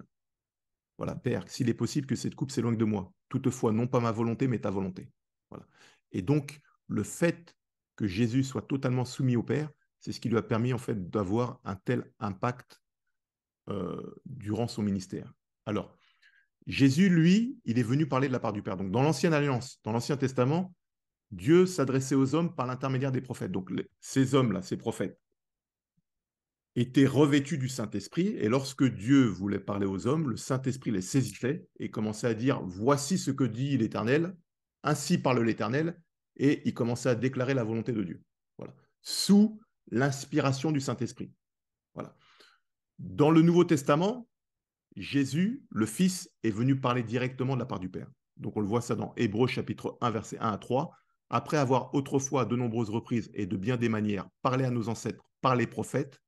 voilà, Père, s'il est possible que cette coupe s'éloigne de moi. Toutefois, non pas ma volonté, mais ta volonté. Voilà. Et donc, le fait que Jésus soit totalement soumis au Père, c'est ce qui lui a permis en fait d'avoir un tel impact durant son ministère. Alors, Jésus, lui, il est venu parler de la part du Père. Donc, dans l'Ancienne Alliance, dans l'Ancien Testament, Dieu s'adressait aux hommes par l'intermédiaire des prophètes. Donc, ces hommes-là, ces prophètes, étaient revêtus du Saint-Esprit, et lorsque Dieu voulait parler aux hommes, le Saint-Esprit les saisissait et commençait à dire « Voici ce que dit l'Éternel, ainsi parle l'Éternel », et il commençait à déclarer la volonté de Dieu. Voilà. Sous l'inspiration du Saint-Esprit. Voilà. Dans le Nouveau Testament, Jésus, le Fils, est venu parler directement de la part du Père. Donc on le voit ça dans Hébreux chapitre 1, versets 1 à 3. Après avoir autrefois, à de nombreuses reprises et de bien des manières, parlé à nos ancêtres par les prophètes,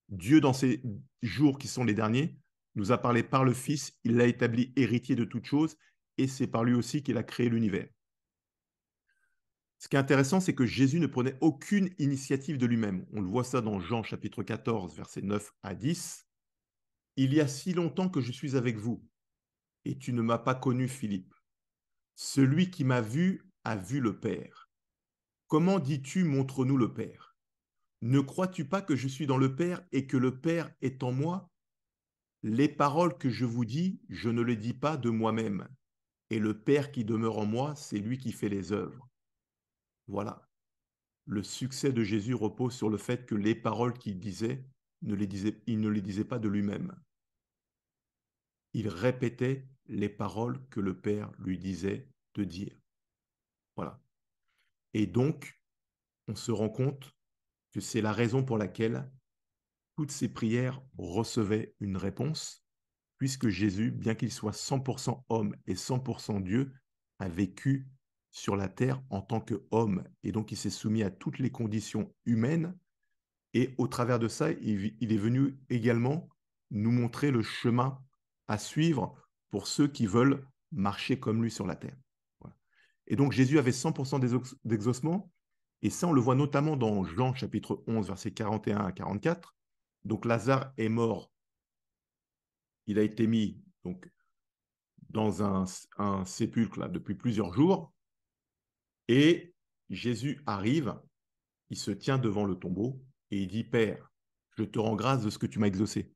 Dieu, dans ces jours qui sont les derniers, nous a parlé par le Fils, il l'a établi héritier de toutes choses, et c'est par lui aussi qu'il a créé l'univers. Ce qui est intéressant, c'est que Jésus ne prenait aucune initiative de lui-même. On le voit ça dans Jean chapitre 14, versets 9 à 10. Il y a si longtemps que je suis avec vous, et tu ne m'as pas connu, Philippe. Celui qui m'a vu a vu le Père. Comment dis-tu, montre-nous le Père? Ne crois-tu pas que je suis dans le Père et que le Père est en moi? Les paroles que je vous dis, je ne les dis pas de moi-même. Et le Père qui demeure en moi, c'est lui qui fait les œuvres. Voilà. Le succès de Jésus repose sur le fait que les paroles qu'il disait, il ne les disait pas de lui-même. Il répétait les paroles que le Père lui disait de dire. Voilà. Et donc, on se rend compte que c'est la raison pour laquelle toutes ces prières recevaient une réponse, puisque Jésus, bien qu'il soit 100% homme et 100% Dieu, a vécu sur la terre en tant qu'homme. Et donc, il s'est soumis à toutes les conditions humaines. Et au travers de ça, il est venu également nous montrer le chemin à suivre pour ceux qui veulent marcher comme lui sur la terre. Voilà. Et donc, Jésus avait 100% d'exaucement. Et ça, on le voit notamment dans Jean chapitre 11, versets 41 à 44. Donc, Lazare est mort. Il a été mis donc, dans un sépulcre là, depuis plusieurs jours. Et Jésus arrive, il se tient devant le tombeau et il dit, Père, je te rends grâce de ce que tu m'as exaucé.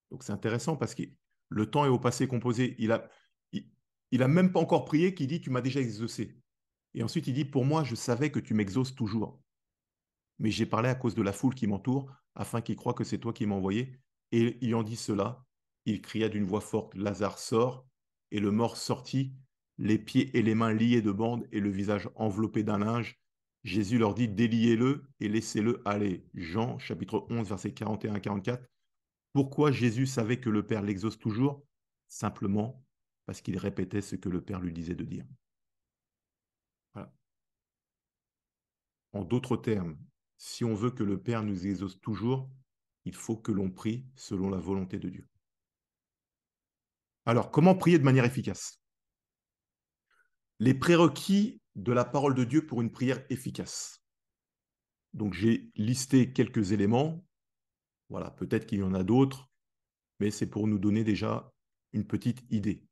Donc c'est intéressant parce que le temps est au passé composé. Il a même pas encore prié qu'il dit, tu m'as déjà exaucé. Et ensuite il dit, pour moi, je savais que tu m'exauces toujours. Mais j'ai parlé à cause de la foule qui m'entoure, afin qu'ils croient que c'est toi qui m'as envoyé. Et ayant dit cela, il cria d'une voix forte, Lazare sort, et le mort sortit, les pieds et les mains liés de bandes et le visage enveloppé d'un linge. Jésus leur dit, déliez-le et laissez-le aller. Jean chapitre 11, versets 41 à 44. Pourquoi Jésus savait que le Père l'exauce toujours? Simplement parce qu'il répétait ce que le Père lui disait de dire. Voilà. En d'autres termes, si on veut que le Père nous exauce toujours, il faut que l'on prie selon la volonté de Dieu. Alors, comment prier de manière efficace? Les prérequis de la parole de Dieu pour une prière efficace. Donc, j'ai listé quelques éléments. Voilà, peut-être qu'il y en a d'autres, mais c'est pour nous donner déjà une petite idée.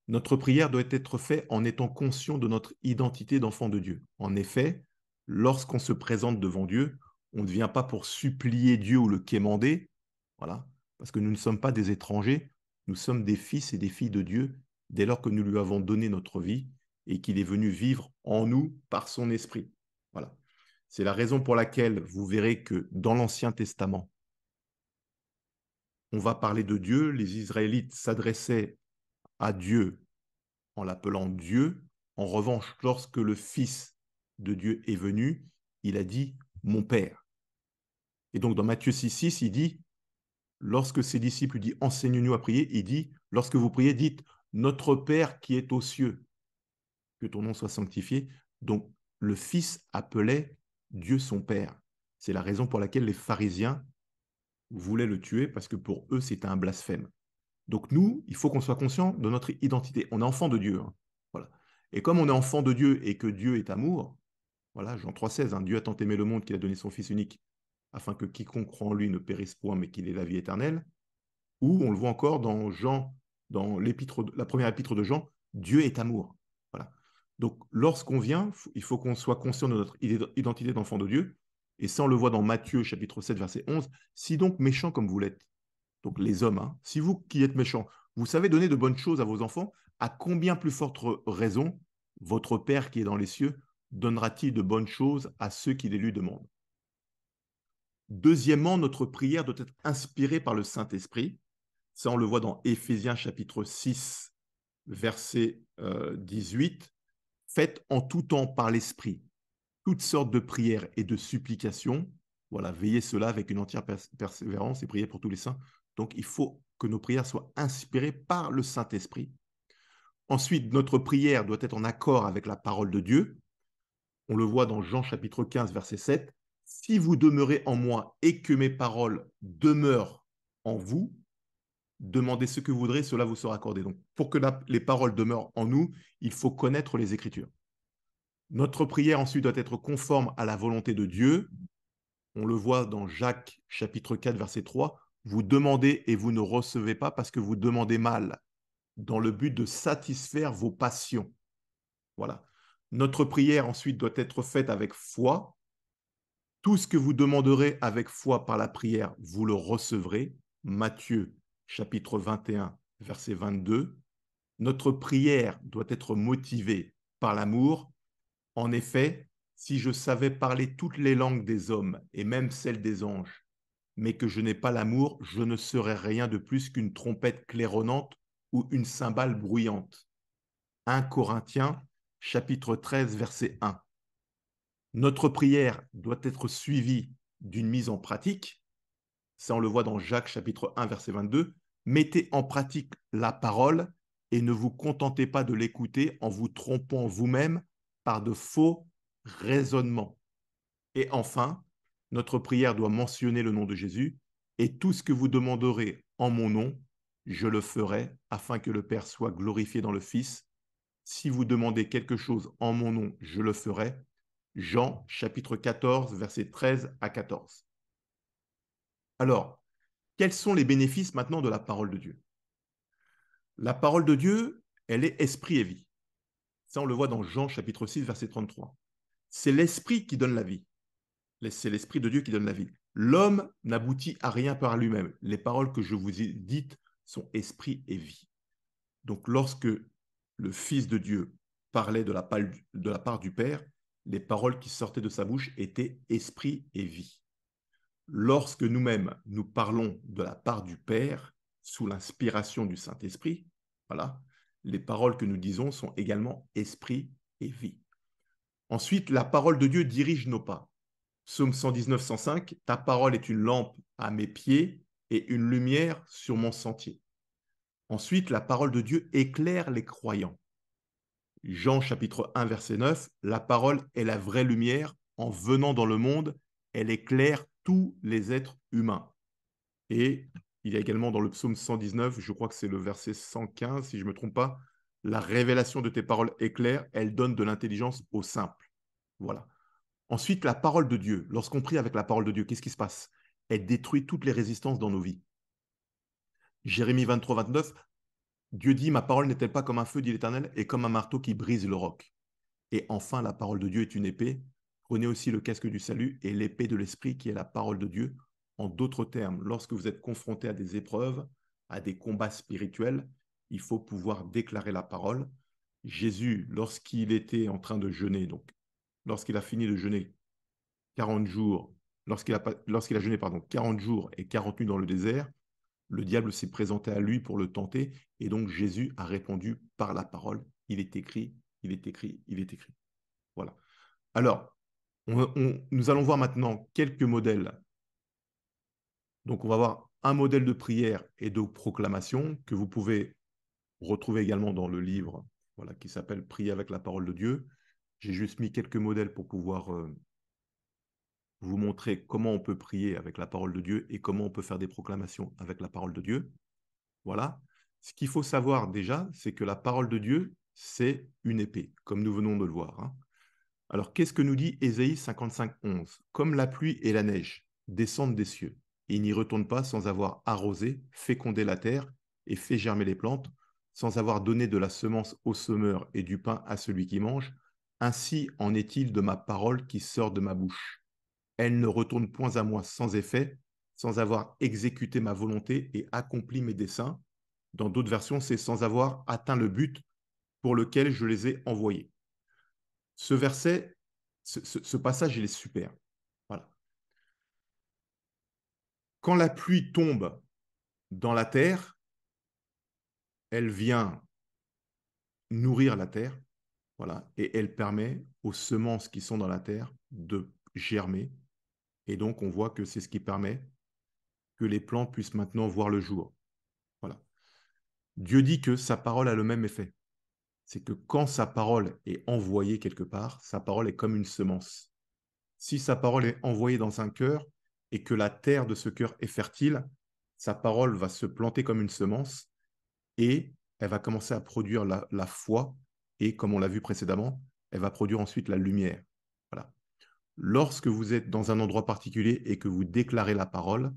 Notre prière doit être faite en étant conscient de notre identité d'enfant de Dieu. En effet, lorsqu'on se présente devant Dieu, on ne vient pas pour supplier Dieu ou le quémander, voilà, parce que nous ne sommes pas des étrangers, nous sommes des fils et des filles de Dieu dès lors que nous lui avons donné notre vie et qu'il est venu vivre en nous par son esprit. Voilà. C'est la raison pour laquelle vous verrez que dans l'Ancien Testament, on va parler de Dieu. Les Israélites s'adressaient à Dieu en l'appelant Dieu. En revanche, lorsque le Fils de Dieu est venu, il a dit « mon Père ». Et donc dans Matthieu 6,6, il dit, lorsque ses disciples lui disent « enseigne-nous à prier », il dit « lorsque vous priez, dites « Notre Père qui est aux cieux, que ton nom soit sanctifié ». Donc le Fils appelait Dieu son Père. C'est la raison pour laquelle les pharisiens voulaient le tuer, parce que pour eux, c'était un blasphème. Donc nous, il faut qu'on soit conscient de notre identité. On est enfant de Dieu. Hein. Voilà. Et comme on est enfant de Dieu et que Dieu est amour, voilà, Jean 3,16, hein, Dieu a tant aimé le monde qu'il a donné son Fils unique, afin que quiconque croit en lui ne périsse point, mais qu'il ait la vie éternelle. Ou on le voit encore dans Jean, dans la première épître de Jean, Dieu est amour. Voilà. Donc lorsqu'on vient, il faut qu'on soit conscient de notre identité d'enfant de Dieu. Et ça, on le voit dans Matthieu chapitre 7, verset 11. Si donc méchants comme vous l'êtes, donc les hommes, hein, si vous qui êtes méchants, vous savez donner de bonnes choses à vos enfants, à combien plus forte raison votre Père qui est dans les cieux donnera-t-il de bonnes choses à ceux qui les lui demandent? Deuxièmement, notre prière doit être inspirée par le Saint-Esprit. Ça, on le voit dans Éphésiens chapitre 6, verset 18. Faites en tout temps par l'Esprit toutes sortes de prières et de supplications. Voilà, veillez cela avec une entière persévérance et priez pour tous les saints. Donc, il faut que nos prières soient inspirées par le Saint-Esprit. Ensuite, notre prière doit être en accord avec la parole de Dieu. On le voit dans Jean chapitre 15, verset 7. Si vous demeurez en moi et que mes paroles demeurent en vous, demandez ce que vous voudrez, cela vous sera accordé. Donc, pour que les paroles demeurent en nous, il faut connaître les Écritures. Notre prière ensuite doit être conforme à la volonté de Dieu. On le voit dans Jacques chapitre 4, verset 3. Vous demandez et vous ne recevez pas parce que vous demandez mal, dans le but de satisfaire vos passions. Voilà. Notre prière ensuite doit être faite avec foi. Tout ce que vous demanderez avec foi par la prière, vous le recevrez. Matthieu chapitre 21, verset 22. Notre prière doit être motivée par l'amour. En effet, si je savais parler toutes les langues des hommes et même celles des anges, mais que je n'ai pas l'amour, je ne serais rien de plus qu'une trompette claironnante ou une cymbale bruyante. 1 Corinthiens, chapitre 13, verset 1. Notre prière doit être suivie d'une mise en pratique. Ça, on le voit dans Jacques, chapitre 1, verset 22. Mettez en pratique la parole et ne vous contentez pas de l'écouter en vous trompant vous-même par de faux raisonnements. Et enfin, notre prière doit mentionner le nom de Jésus, et tout ce que vous demanderez en mon nom, je le ferai, afin que le Père soit glorifié dans le Fils. Si vous demandez quelque chose en mon nom, je le ferai. Jean chapitre 14, versets 13 à 14. Alors, quels sont les bénéfices maintenant de la parole de Dieu? La parole de Dieu, elle est esprit et vie. Ça, on le voit dans Jean chapitre 6, verset 33. C'est l'esprit qui donne la vie. C'est l'Esprit de Dieu qui donne la vie. L'homme n'aboutit à rien par lui-même. Les paroles que je vous ai dites sont esprit et vie. Donc, lorsque le Fils de Dieu parlait de la part du Père, les paroles qui sortaient de sa bouche étaient esprit et vie. Lorsque nous-mêmes, nous parlons de la part du Père, sous l'inspiration du Saint-Esprit, voilà, les paroles que nous disons sont également esprit et vie. Ensuite, la parole de Dieu dirige nos pas. Psaume 119, 105, ta parole est une lampe à mes pieds et une lumière sur mon sentier. Ensuite, la parole de Dieu éclaire les croyants. Jean chapitre 1, verset 9, la parole est la vraie lumière. En venant dans le monde, elle éclaire tous les êtres humains. Et il y a également dans le psaume 119, je crois que c'est le verset 115, si je ne me trompe pas, la révélation de tes paroles éclaire, elle donne de l'intelligence aux simples. Voilà. Ensuite, la parole de Dieu. Lorsqu'on prie avec la parole de Dieu, qu'est-ce qui se passe? Elle détruit toutes les résistances dans nos vies. Jérémie 23, 29, Dieu dit, ma parole n'est-elle pas comme un feu, dit l'Éternel, et comme un marteau qui brise le roc. Et enfin, la parole de Dieu est une épée. Prenez aussi le casque du salut et l'épée de l'esprit qui est la parole de Dieu. En d'autres termes, lorsque vous êtes confronté à des épreuves, à des combats spirituels, il faut pouvoir déclarer la parole. Jésus, lorsqu'il était en train de jeûner, donc lorsqu'il a fini de jeûner, 40 jours, lorsqu'il a jeûné, pardon, 40 jours et 40 nuits dans le désert, le diable s'est présenté à lui pour le tenter, et donc Jésus a répondu par la parole. Il est écrit, il est écrit, il est écrit. Voilà. Alors, nous allons voir maintenant quelques modèles. Donc, on va voir un modèle de prière et de proclamation que vous pouvez retrouver également dans le livre, voilà, qui s'appelle Prier avec la parole de Dieu. J'ai juste mis quelques modèles pour pouvoir vous montrer comment on peut prier avec la parole de Dieu et comment on peut faire des proclamations avec la parole de Dieu. Voilà. Ce qu'il faut savoir déjà, c'est que la parole de Dieu, c'est une épée, comme nous venons de le voir, hein. Alors, qu'est-ce que nous dit Ésaïe 55, 11? Comme la pluie et la neige descendent des cieux, et ils n'y retournent pas sans avoir arrosé, fécondé la terre et fait germer les plantes, sans avoir donné de la semence au semeur et du pain à celui qui mange, ainsi en est-il de ma parole qui sort de ma bouche. Elle ne retourne point à moi sans effet, sans avoir exécuté ma volonté et accompli mes desseins. Dans d'autres versions, c'est sans avoir atteint le but pour lequel je les ai envoyés. Ce verset, ce passage, il est super. Voilà. Quand la pluie tombe dans la terre, elle vient nourrir la terre, voilà, et elle permet aux semences qui sont dans la terre de germer. Et donc, on voit que c'est ce qui permet que les plantes puissent maintenant voir le jour. Voilà. Dieu dit que sa parole a le même effet. C'est que quand sa parole est envoyée quelque part, sa parole est comme une semence. Si sa parole est envoyée dans un cœur et que la terre de ce cœur est fertile, sa parole va se planter comme une semence et elle va commencer à produire la foi et, comme on l'a vu précédemment, elle va produire ensuite la lumière. Voilà. Lorsque vous êtes dans un endroit particulier et que vous déclarez la parole,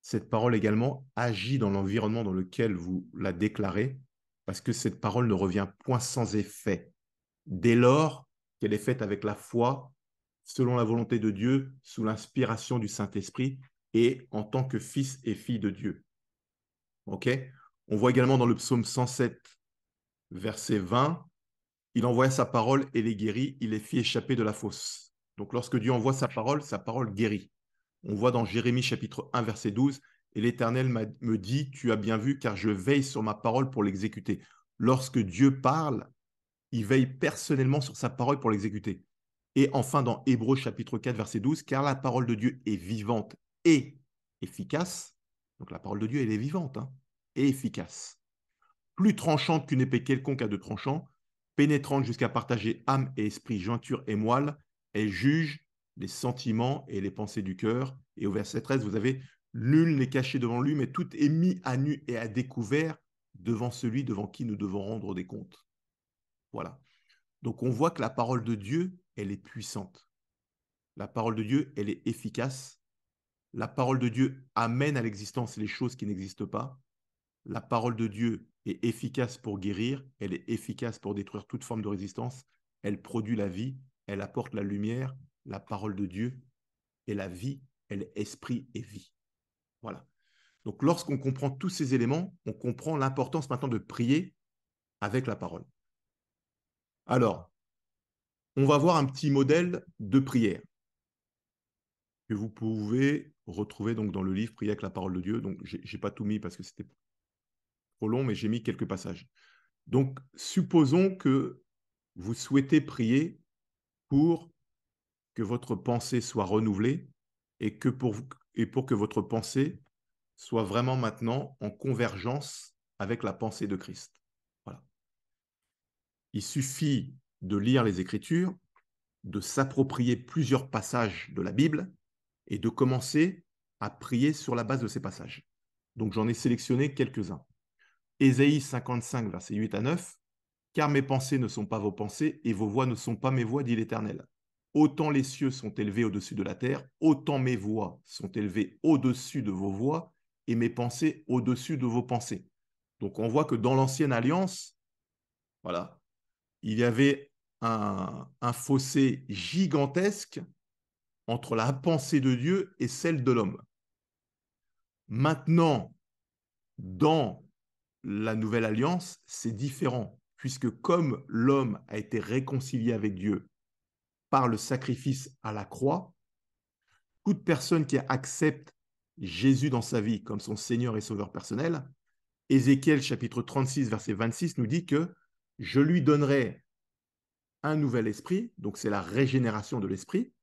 cette parole également agit dans l'environnement dans lequel vous la déclarez, parce que cette parole ne revient point sans effet. Dès lors qu'elle est faite avec la foi, selon la volonté de Dieu, sous l'inspiration du Saint-Esprit et en tant que fils et fille de Dieu. OK? On voit également dans le psaume 107, verset 20, il envoya sa parole et les guérit, il les fit échapper de la fosse. Donc lorsque Dieu envoie sa parole guérit. On voit dans Jérémie chapitre 1, verset 12, et l'Éternel me dit, tu as bien vu, car je veille sur ma parole pour l'exécuter. Lorsque Dieu parle, il veille personnellement sur sa parole pour l'exécuter. Et enfin, dans Hébreux chapitre 4, verset 12, car la parole de Dieu est vivante et efficace. Donc la parole de Dieu, elle est vivante, hein, et efficace. Plus tranchante qu'une épée quelconque à deux tranchants, pénétrante jusqu'à partager âme et esprit, jointure et moelle, elle juge les sentiments et les pensées du cœur. Et au verset 13, vous avez nul n'est caché devant lui, mais tout est mis à nu et à découvert devant celui devant qui nous devons rendre des comptes. Voilà. Donc on voit que la parole de Dieu, elle est puissante. La parole de Dieu, elle est efficace. La parole de Dieu amène à l'existence les choses qui n'existent pas. La parole de Dieu est efficace pour guérir, elle est efficace pour détruire toute forme de résistance, elle produit la vie, elle apporte la lumière. La parole de Dieu est la vie, elle est esprit et vie. Voilà. Donc lorsqu'on comprend tous ces éléments, on comprend l'importance maintenant de prier avec la parole. Alors, on va voir un petit modèle de prière que vous pouvez retrouver donc dans le livre Prier avec la parole de Dieu. Donc, je n'ai pas tout mis parce que c'était trop long, mais j'ai mis quelques passages. Donc, supposons que vous souhaitez prier pour que votre pensée soit renouvelée et pour que votre pensée soit vraiment maintenant en convergence avec la pensée de Christ. Voilà. Il suffit de lire les Écritures, de s'approprier plusieurs passages de la Bible et de commencer à prier sur la base de ces passages. Donc j'en ai sélectionné quelques-uns. Ésaïe 55, versets 8 à 9. Car mes pensées ne sont pas vos pensées et vos voix ne sont pas mes voix, dit l'Éternel. Autant les cieux sont élevés au-dessus de la terre, autant mes voix sont élevées au-dessus de vos voix et mes pensées au-dessus de vos pensées. Donc on voit que dans l'ancienne alliance, voilà, il y avait un fossé gigantesque entre la pensée de Dieu et celle de l'homme. Maintenant, dans la nouvelle alliance, c'est différent, puisque comme l'homme a été réconcilié avec Dieu par le sacrifice à la croix, toute personne qui accepte Jésus dans sa vie comme son Seigneur et Sauveur personnel, Ézéchiel chapitre 36, verset 26 nous dit que je lui donnerai un nouvel esprit, donc c'est la régénération de l'esprit.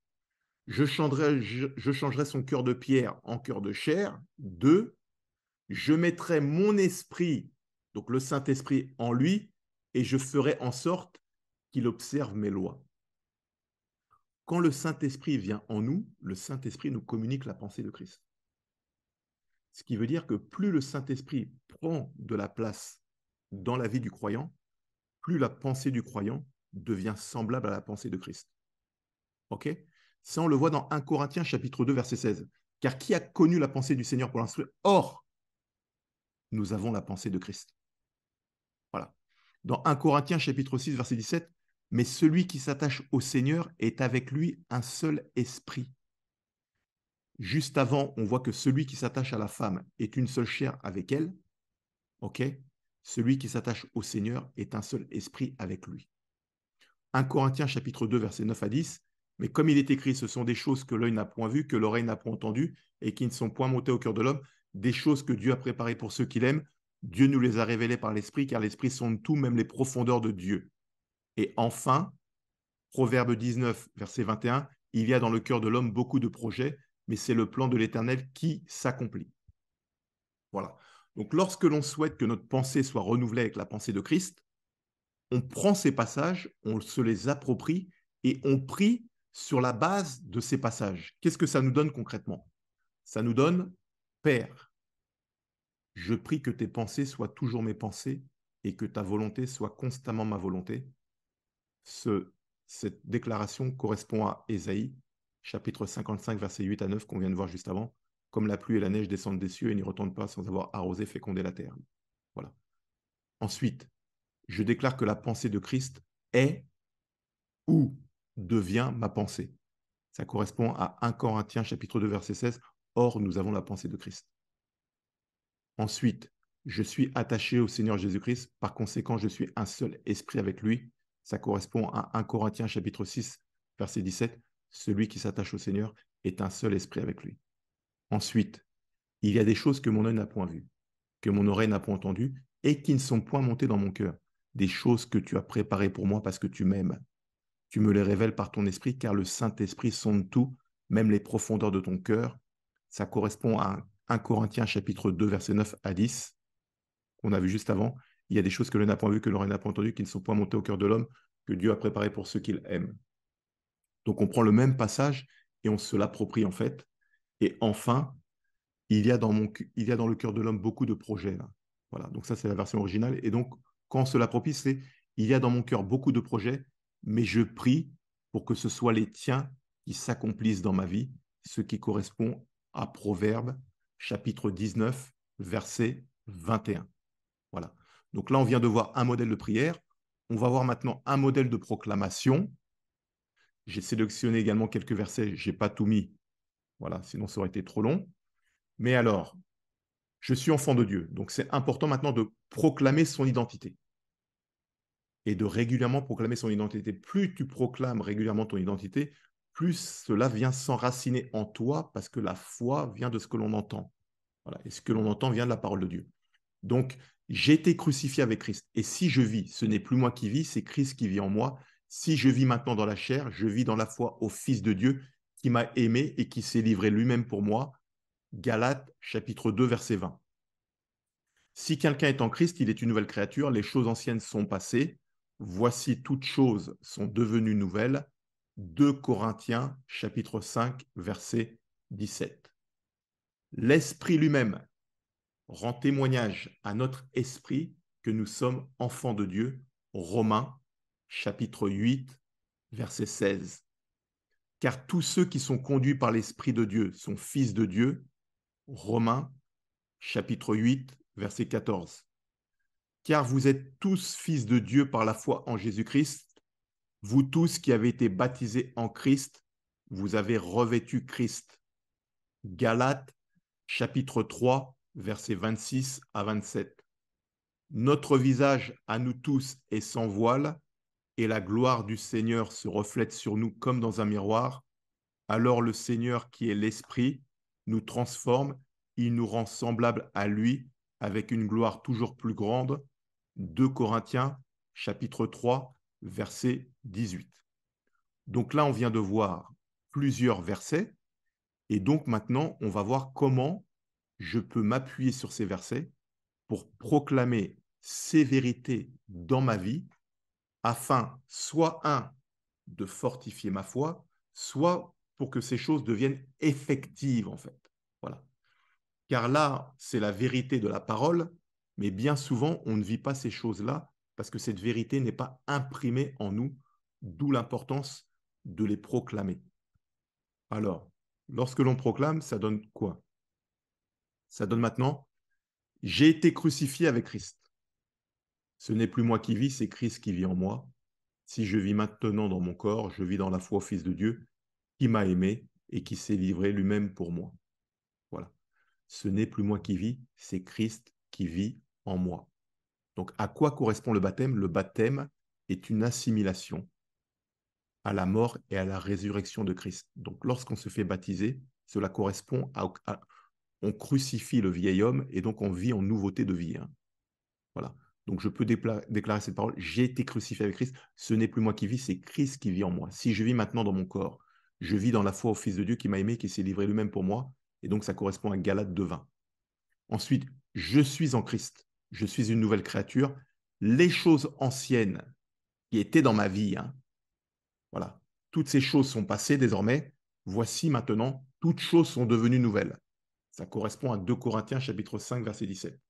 Je changerai son cœur de pierre en cœur de chair. 2, je mettrai mon esprit, donc le Saint-Esprit, en lui, et je ferai en sorte qu'il observe mes lois. Quand le Saint-Esprit vient en nous, le Saint-Esprit nous communique la pensée de Christ. Ce qui veut dire que plus le Saint-Esprit prend de la place dans la vie du croyant, plus la pensée du croyant devient semblable à la pensée de Christ. OK? Ça, on le voit dans 1 Corinthiens chapitre 2, verset 16. Car qui a connu la pensée du Seigneur pour l'instruire? Or, nous avons la pensée de Christ. Voilà. Dans 1 Corinthiens chapitre 6, verset 17, mais celui qui s'attache au Seigneur est avec lui un seul esprit. Juste avant, on voit que celui qui s'attache à la femme est une seule chair avec elle. OK? Celui qui s'attache au Seigneur est un seul esprit avec lui. 1 Corinthiens chapitre 2, versets 9 à 10. Mais comme il est écrit, ce sont des choses que l'œil n'a point vues, que l'oreille n'a point entendues, et qui ne sont point montées au cœur de l'homme, des choses que Dieu a préparées pour ceux qui l'aiment. Dieu nous les a révélées par l'Esprit, car l'Esprit sonde tout, même les profondeurs de Dieu. Et enfin, Proverbe 19, verset 21, il y a dans le cœur de l'homme beaucoup de projets, mais c'est le plan de l'Éternel qui s'accomplit. Voilà. Donc, lorsque l'on souhaite que notre pensée soit renouvelée avec la pensée de Christ, on prend ces passages, on se les approprie et on prie sur la base de ces passages. Qu'est-ce que ça nous donne concrètement? Ça nous donne, Père, je prie que tes pensées soient toujours mes pensées et que ta volonté soit constamment ma volonté. Cette déclaration correspond à Ésaïe, chapitre 55, versets 8 à 9, qu'on vient de voir juste avant. Comme la pluie et la neige descendent des cieux et n'y retournent pas sans avoir arrosé, fécondé la terre. Voilà. Ensuite, je déclare que la pensée de Christ est ou devient ma pensée. Ça correspond à 1 Corinthiens chapitre 2 verset 16. Or, nous avons la pensée de Christ. Ensuite, je suis attaché au Seigneur Jésus-Christ. Par conséquent, je suis un seul esprit avec lui. Ça correspond à 1 Corinthiens chapitre 6 verset 17. Celui qui s'attache au Seigneur est un seul esprit avec lui. Ensuite, il y a des choses que mon œil n'a point vues, que mon oreille n'a point entendues et qui ne sont point montées dans mon cœur. Des choses que tu as préparées pour moi parce que tu m'aimes. Tu me les révèles par ton esprit, car le Saint-Esprit sonde tout, même les profondeurs de ton cœur. Ça correspond à 1 Corinthiens chapitre 2, versets 9 à 10, qu'on a vu juste avant. Il y a des choses que l'on n'a point vues, que l'on n'a pas entendues, qui ne sont point montées au cœur de l'homme, que Dieu a préparées pour ceux qu'il aime. Donc on prend le même passage et on se l'approprie en fait. Et enfin, il y a dans le cœur de l'homme beaucoup de projets. Là. Voilà, donc ça c'est la version originale. Et donc, quand on se l'approprie, c'est il y a dans mon cœur beaucoup de projets, mais je prie pour que ce soit les tiens qui s'accomplissent dans ma vie, ce qui correspond à Proverbe, chapitre 19, verset 21. Voilà. Donc là, on vient de voir un modèle de prière. On va voir maintenant un modèle de proclamation. J'ai sélectionné également quelques versets, je n'ai pas tout mis. Voilà, sinon ça aurait été trop long. Mais alors, je suis enfant de Dieu. Donc c'est important maintenant de proclamer son identité et de régulièrement proclamer son identité. Plus tu proclames régulièrement ton identité, plus cela vient s'enraciner en toi parce que la foi vient de ce que l'on entend. Voilà. Et ce que l'on entend vient de la parole de Dieu. Donc, j'ai été crucifié avec Christ. Et si je vis, ce n'est plus moi qui vis, c'est Christ qui vit en moi. Si je vis maintenant dans la chair, je vis dans la foi au Fils de Dieu qui m'a aimé et qui s'est livré lui-même pour moi. Galates chapitre 2, verset 20. Si quelqu'un est en Christ, il est une nouvelle créature, les choses anciennes sont passées, voici toutes choses sont devenues nouvelles. 2 Corinthiens chapitre 5 verset 17. L'Esprit lui-même rend témoignage à notre esprit que nous sommes enfants de Dieu. Romains chapitre 8 verset 16. Car tous ceux qui sont conduits par l'Esprit de Dieu sont fils de Dieu. Romains chapitre 8 verset 14. Car vous êtes tous fils de Dieu par la foi en Jésus-Christ. Vous tous qui avez été baptisés en Christ, vous avez revêtu Christ. Galates, chapitre 3, versets 26 à 27. Notre visage à nous tous est sans voile, et la gloire du Seigneur se reflète sur nous comme dans un miroir. Alors le Seigneur qui est l'Esprit nous transforme, il nous rend semblables à lui avec une gloire toujours plus grande. 2 Corinthiens, chapitre 3, verset 18. Donc là, on vient de voir plusieurs versets et donc maintenant, on va voir comment je peux m'appuyer sur ces versets pour proclamer ces vérités dans ma vie afin, soit de fortifier ma foi, soit pour que ces choses deviennent effectives, en fait. Voilà. Car là, c'est la vérité de la parole, mais bien souvent, on ne vit pas ces choses-là parce que cette vérité n'est pas imprimée en nous, d'où l'importance de les proclamer. Alors, lorsque l'on proclame, ça donne quoi? Ça donne maintenant, j'ai été crucifié avec Christ. Ce n'est plus moi qui vis, c'est Christ qui vit en moi. Si je vis maintenant dans mon corps, je vis dans la foi au Fils de Dieu qui m'a aimé et qui s'est livré lui-même pour moi. Voilà. Ce n'est plus moi qui vis, c'est Christ qui vit en moi. Donc, à quoi correspond le baptême? Le baptême est une assimilation à la mort et à la résurrection de Christ. Donc, lorsqu'on se fait baptiser, cela correspond à on crucifie le vieil homme et donc on vit en nouveauté de vie. Hein. Voilà. Donc, je peux déclarer cette parole. J'ai été crucifié avec Christ. Ce n'est plus moi qui vis, c'est Christ qui vit en moi. Si je vis maintenant dans mon corps, je vis dans la foi au Fils de Dieu qui m'a aimé, qui s'est livré lui-même pour moi. Et donc, ça correspond à Galates 2:20. Ensuite, je suis en Christ. Je suis une nouvelle créature. Les choses anciennes qui étaient dans ma vie, hein, voilà, toutes ces choses sont passées désormais. Voici maintenant, toutes choses sont devenues nouvelles. Ça correspond à 2 Corinthiens chapitre 5, verset 17.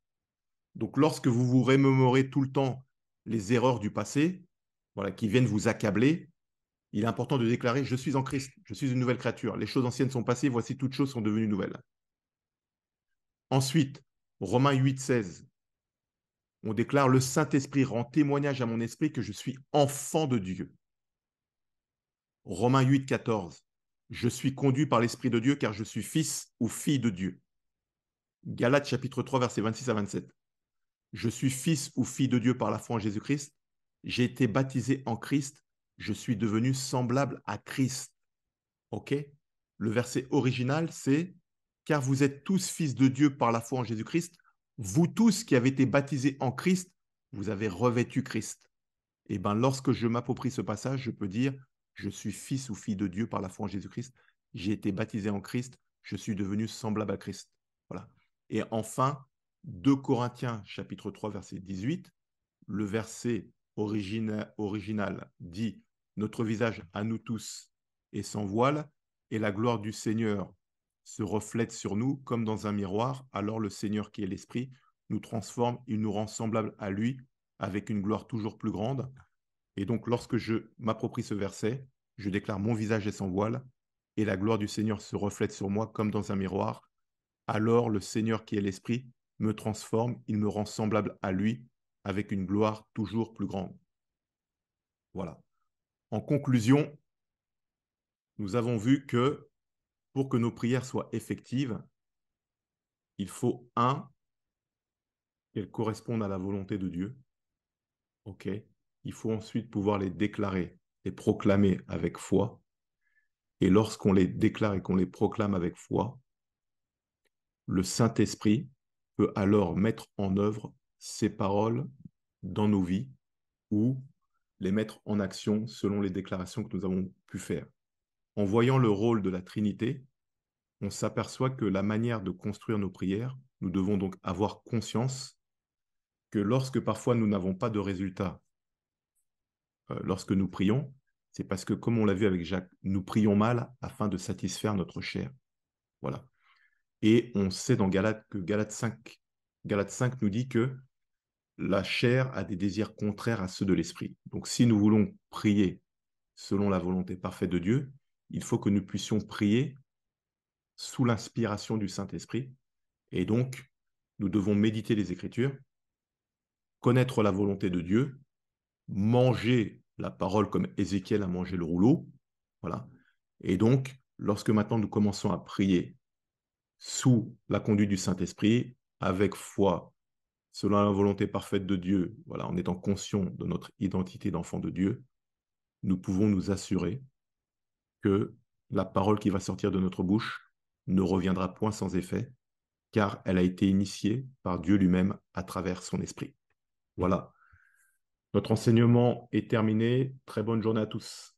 Donc, lorsque vous vous remémorez tout le temps les erreurs du passé, voilà, qui viennent vous accabler, il est important de déclarer, je suis en Christ, je suis une nouvelle créature. Les choses anciennes sont passées, voici toutes choses sont devenues nouvelles. Ensuite, Romains 8:16, on déclare, le Saint-Esprit rend témoignage à mon esprit que je suis enfant de Dieu. Romains 8:14, je suis conduit par l'Esprit de Dieu car je suis fils ou fille de Dieu. Galates chapitre 3, versets 26 à 27. Je suis fils ou fille de Dieu par la foi en Jésus-Christ. J'ai été baptisé en Christ. Je suis devenu semblable à Christ. OK? Le verset original, c'est car vous êtes tous fils de Dieu par la foi en Jésus-Christ. Vous tous qui avez été baptisés en Christ, vous avez revêtu Christ. Et bien, lorsque je m'approprie ce passage, je peux dire je suis fils ou fille de Dieu par la foi en Jésus-Christ. J'ai été baptisé en Christ. Je suis devenu semblable à Christ. Voilà. Et enfin, 2 Corinthiens chapitre 3, verset 18, le verset original dit notre visage à nous tous est sans voile et la gloire du Seigneur se reflète sur nous comme dans un miroir. Alors le Seigneur qui est l'Esprit nous transforme, il nous rend semblables à lui avec une gloire toujours plus grande. Et donc lorsque je m'approprie ce verset, je déclare mon visage est sans voile et la gloire du Seigneur se reflète sur moi comme dans un miroir. Alors le Seigneur qui est l'Esprit me transforme, il me rend semblable à lui avec une gloire toujours plus grande. Voilà. En conclusion, nous avons vu que pour que nos prières soient effectives, il faut, qu'elles correspondent à la volonté de Dieu. OK. Il faut ensuite pouvoir les déclarer, les proclamer avec foi. Et lorsqu'on les déclare et qu'on les proclame avec foi, le Saint-Esprit peut alors mettre en œuvre ces paroles dans nos vies ou les mettre en action selon les déclarations que nous avons pu faire. En voyant le rôle de la Trinité, on s'aperçoit que la manière de construire nos prières, nous devons donc avoir conscience que lorsque parfois nous n'avons pas de résultat, lorsque nous prions, c'est parce que, comme on l'a vu avec Jacques, nous prions mal afin de satisfaire notre chair. Voilà. Et on sait dans Galates que Galates 5 nous dit que la chair a des désirs contraires à ceux de l'esprit. Donc, si nous voulons prier selon la volonté parfaite de Dieu, il faut que nous puissions prier sous l'inspiration du Saint-Esprit. Et donc, nous devons méditer les Écritures, connaître la volonté de Dieu, manger la parole comme Ézéchiel a mangé le rouleau. Voilà. Et donc, lorsque maintenant nous commençons à prier sous la conduite du Saint-Esprit, avec foi, selon la volonté parfaite de Dieu, voilà, en étant conscient de notre identité d'enfant de Dieu, nous pouvons nous assurer que la parole qui va sortir de notre bouche ne reviendra point sans effet, car elle a été initiée par Dieu lui-même à travers son esprit. Voilà. Notre enseignement est terminé. Très bonne journée à tous.